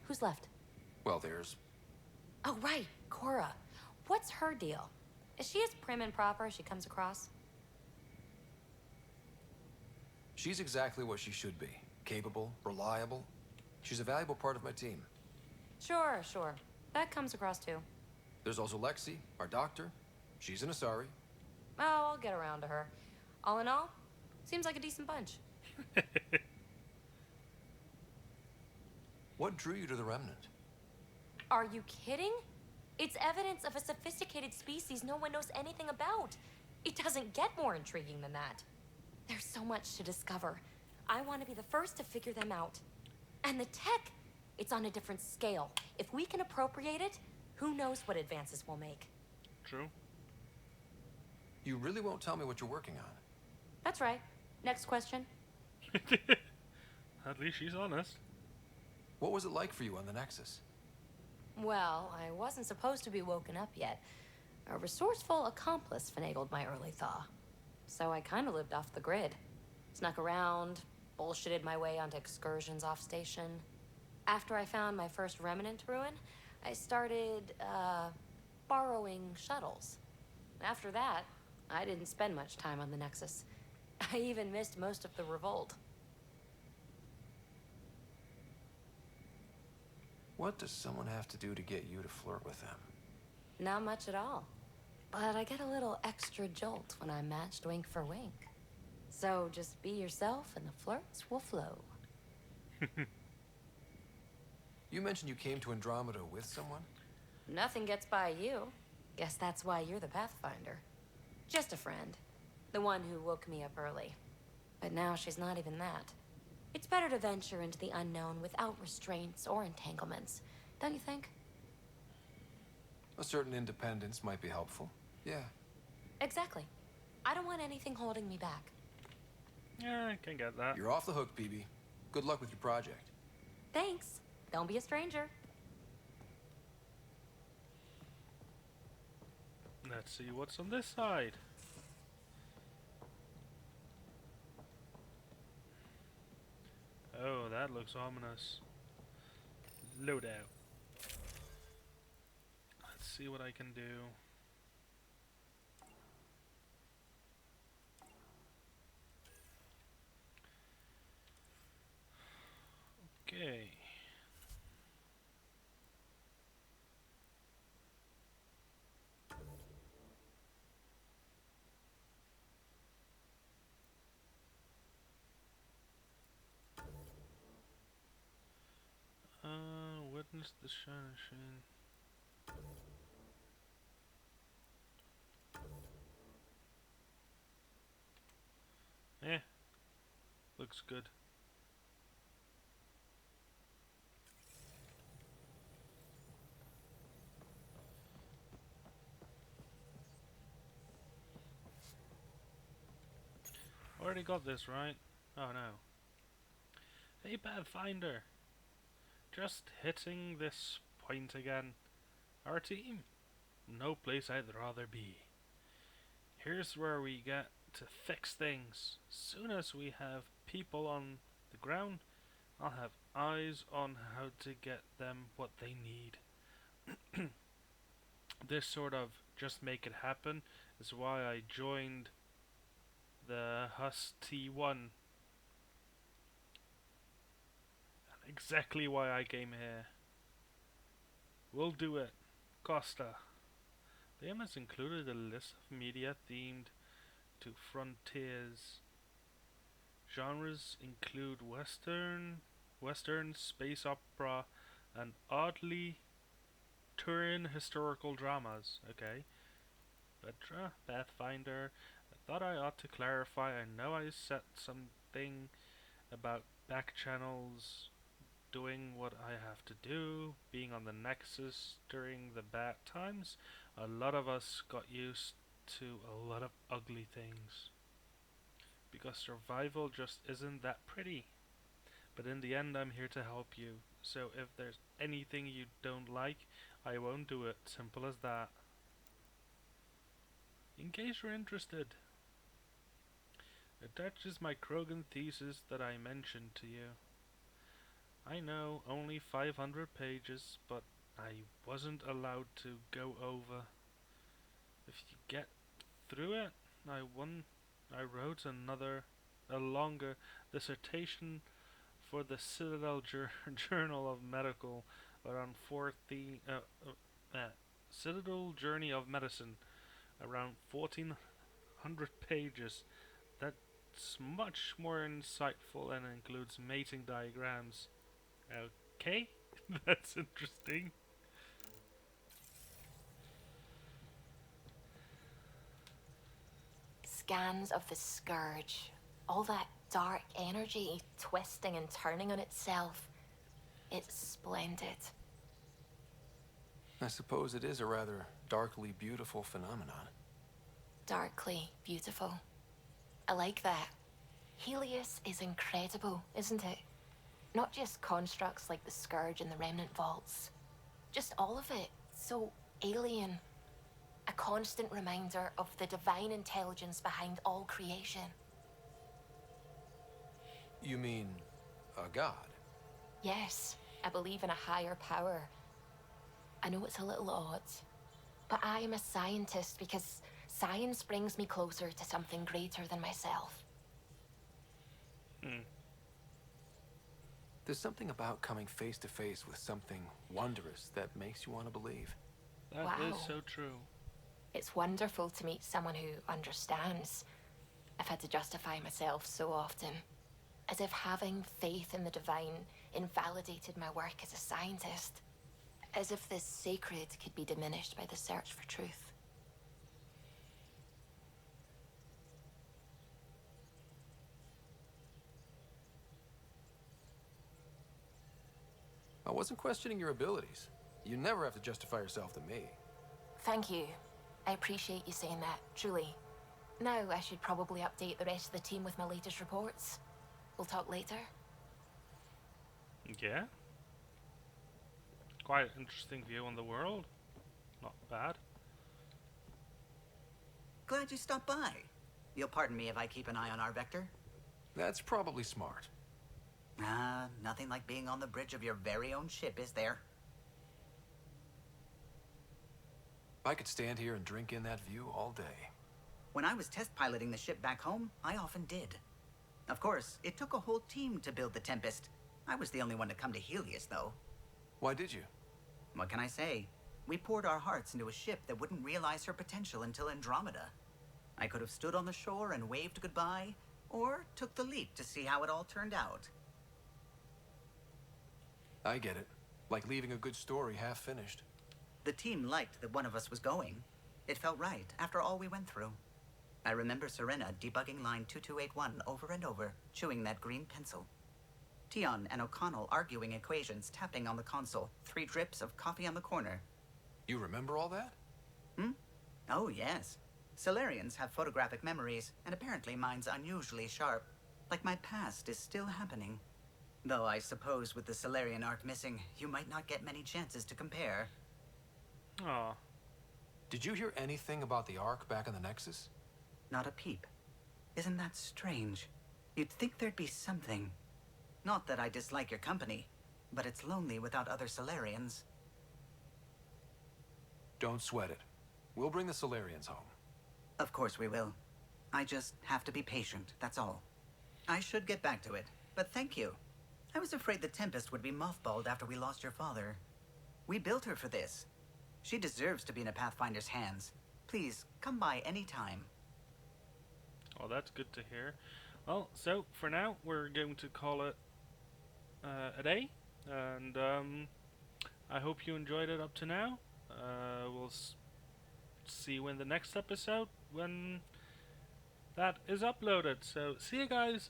Who's left? Well, there's... Oh, right, Cora. What's her deal? Is she as prim and proper as she comes across? She's exactly what she should be. Capable, reliable. She's a valuable part of my team. Sure, sure. That comes across too. There's also Lexi, our doctor. She's an Asari. Oh, I'll get around to her. All in all, seems like a decent bunch. What drew you to the Remnant? Are you kidding? It's evidence of a sophisticated species no one knows anything about. It doesn't get more intriguing than that. There's so much to discover. I want to be the first to figure them out. And the tech, it's on a different scale. If we can appropriate it, who knows what advances we'll make. True. You really won't tell me what you're working on? That's right. Next question. At least she's honest. What was it like for you on the Nexus? Well, I wasn't supposed to be woken up yet. A resourceful accomplice finagled my early thaw. So I kind of lived off the grid. Snuck around, bullshitted my way onto excursions off station. After I found my first remnant ruin, I started, borrowing shuttles. After that, I didn't spend much time on the Nexus. I even missed most of the revolt. What does someone have to do to get you to flirt with them? Not much at all. But I get a little extra jolt when I'm matched wink for wink. So just be yourself and the flirts will flow. You mentioned you came to Andromeda with someone? Nothing gets by you. Guess that's why you're the Pathfinder. Just a friend. The one who woke me up early. But now she's not even that. It's better to venture into the unknown without restraints or entanglements, don't you think? A certain independence might be helpful. Yeah. Exactly. I don't want anything holding me back. Yeah, I can get that. You're off the hook, PB. Good luck with your project. Thanks. Don't be a stranger. Let's see what's on this side. Oh, that looks ominous. Loadout. Let's see what I can do. Okay. Witness the shine machine. Eh, looks good. Already got this, right? Oh no. Hey Pathfinder! Just hitting this point again. Our team? No place I'd rather be. Here's where we get to fix things. Soon as we have people on the ground, I'll have eyes on how to get them what they need. This sort of just make it happen is why I joined the Hus T1. Exactly why I came here. We'll do it. Costa. The game has included a list of media themed to frontiers. Genres include western, space opera, and oddly Turin historical dramas. Okay. Petra, Pathfinder. I thought I ought to clarify. I know I said something about back channels doing what I have to do, being on the Nexus during the bad times. A lot of us got used to a lot of ugly things. Because survival just isn't that pretty. But in the end, I'm here to help you. So if there's anything you don't like, I won't do it. Simple as that. In case you're interested, attaches my Krogan thesis that I mentioned to you. I know, only 500 pages, but I wasn't allowed to go over. If you get through it, I wrote a longer dissertation for the Citadel Journal of Medical, around 14, Citadel Journey of Medicine, around 1400 pages. That's much more insightful and includes mating diagrams. Okay, that's interesting. Scans of the Scourge. All that dark energy twisting and turning on itself. It's splendid. I suppose it is a rather darkly beautiful phenomenon. Darkly beautiful. I like that. Helios is incredible, isn't it? Not just constructs like the Scourge and the Remnant Vaults. Just all of it. So alien. A constant reminder of the divine intelligence behind all creation. You mean a god? Yes, I believe in a higher power. I know it's a little odd, but I am a scientist because science brings me closer to something greater than myself. There's something about coming face to face with something wondrous that makes you want to believe. That is Wow. so true. It's wonderful to meet someone who understands. I've had to justify myself so often, as if having faith in the divine invalidated my work as a scientist. As if the sacred could be diminished by the search for truth. I wasn't questioning your abilities. You never have to justify yourself to me. Thank you. I appreciate you saying that, truly. Now I should probably update the rest of the team with my latest reports. We'll talk later. Yeah. Quite an interesting view on the world. Not bad. Glad you stopped by. You'll pardon me if I keep an eye on our vector? That's probably smart. Nothing like being on the bridge of your very own ship, is there? I could stand here and drink in that view all day. When I was test piloting the ship back home, I often did. Of course, it took a whole team to build the Tempest. I was the only one to come to Helios, though. Why did you? What can I say? We poured our hearts into a ship that wouldn't realize her potential until Andromeda. I could have stood on the shore and waved goodbye, or took the leap to see how it all turned out. I get it. Like leaving a good story half finished. The team liked that one of us was going. It felt right after all we went through. I remember Serena debugging line 2281 over and over, chewing that green pencil. Tion and O'Connell arguing equations, tapping on the console, 3 drips of coffee on the corner. You remember all that? Oh, yes. Solarians have photographic memories, and apparently mine's unusually sharp. Like my past is still happening. Though I suppose with the Solarian arc missing, you might not get many chances to compare. Aw. Did you hear anything about the Ark back in the Nexus? Not a peep. Isn't that strange? You'd think there'd be something. Not that I dislike your company, but it's lonely without other Solarians. Don't sweat it. We'll bring the Solarians home. Of course we will. I just have to be patient, that's all. I should get back to it, but thank you. I was afraid the Tempest would be mothballed after we lost your father. We built her for this. She deserves to be in a Pathfinder's hands. Please, come by any time. Oh, that's good to hear. Well, so for now, we're going to call it a day. And I hope you enjoyed it up to now. We'll see you in the next episode when that is uploaded. So, see you guys.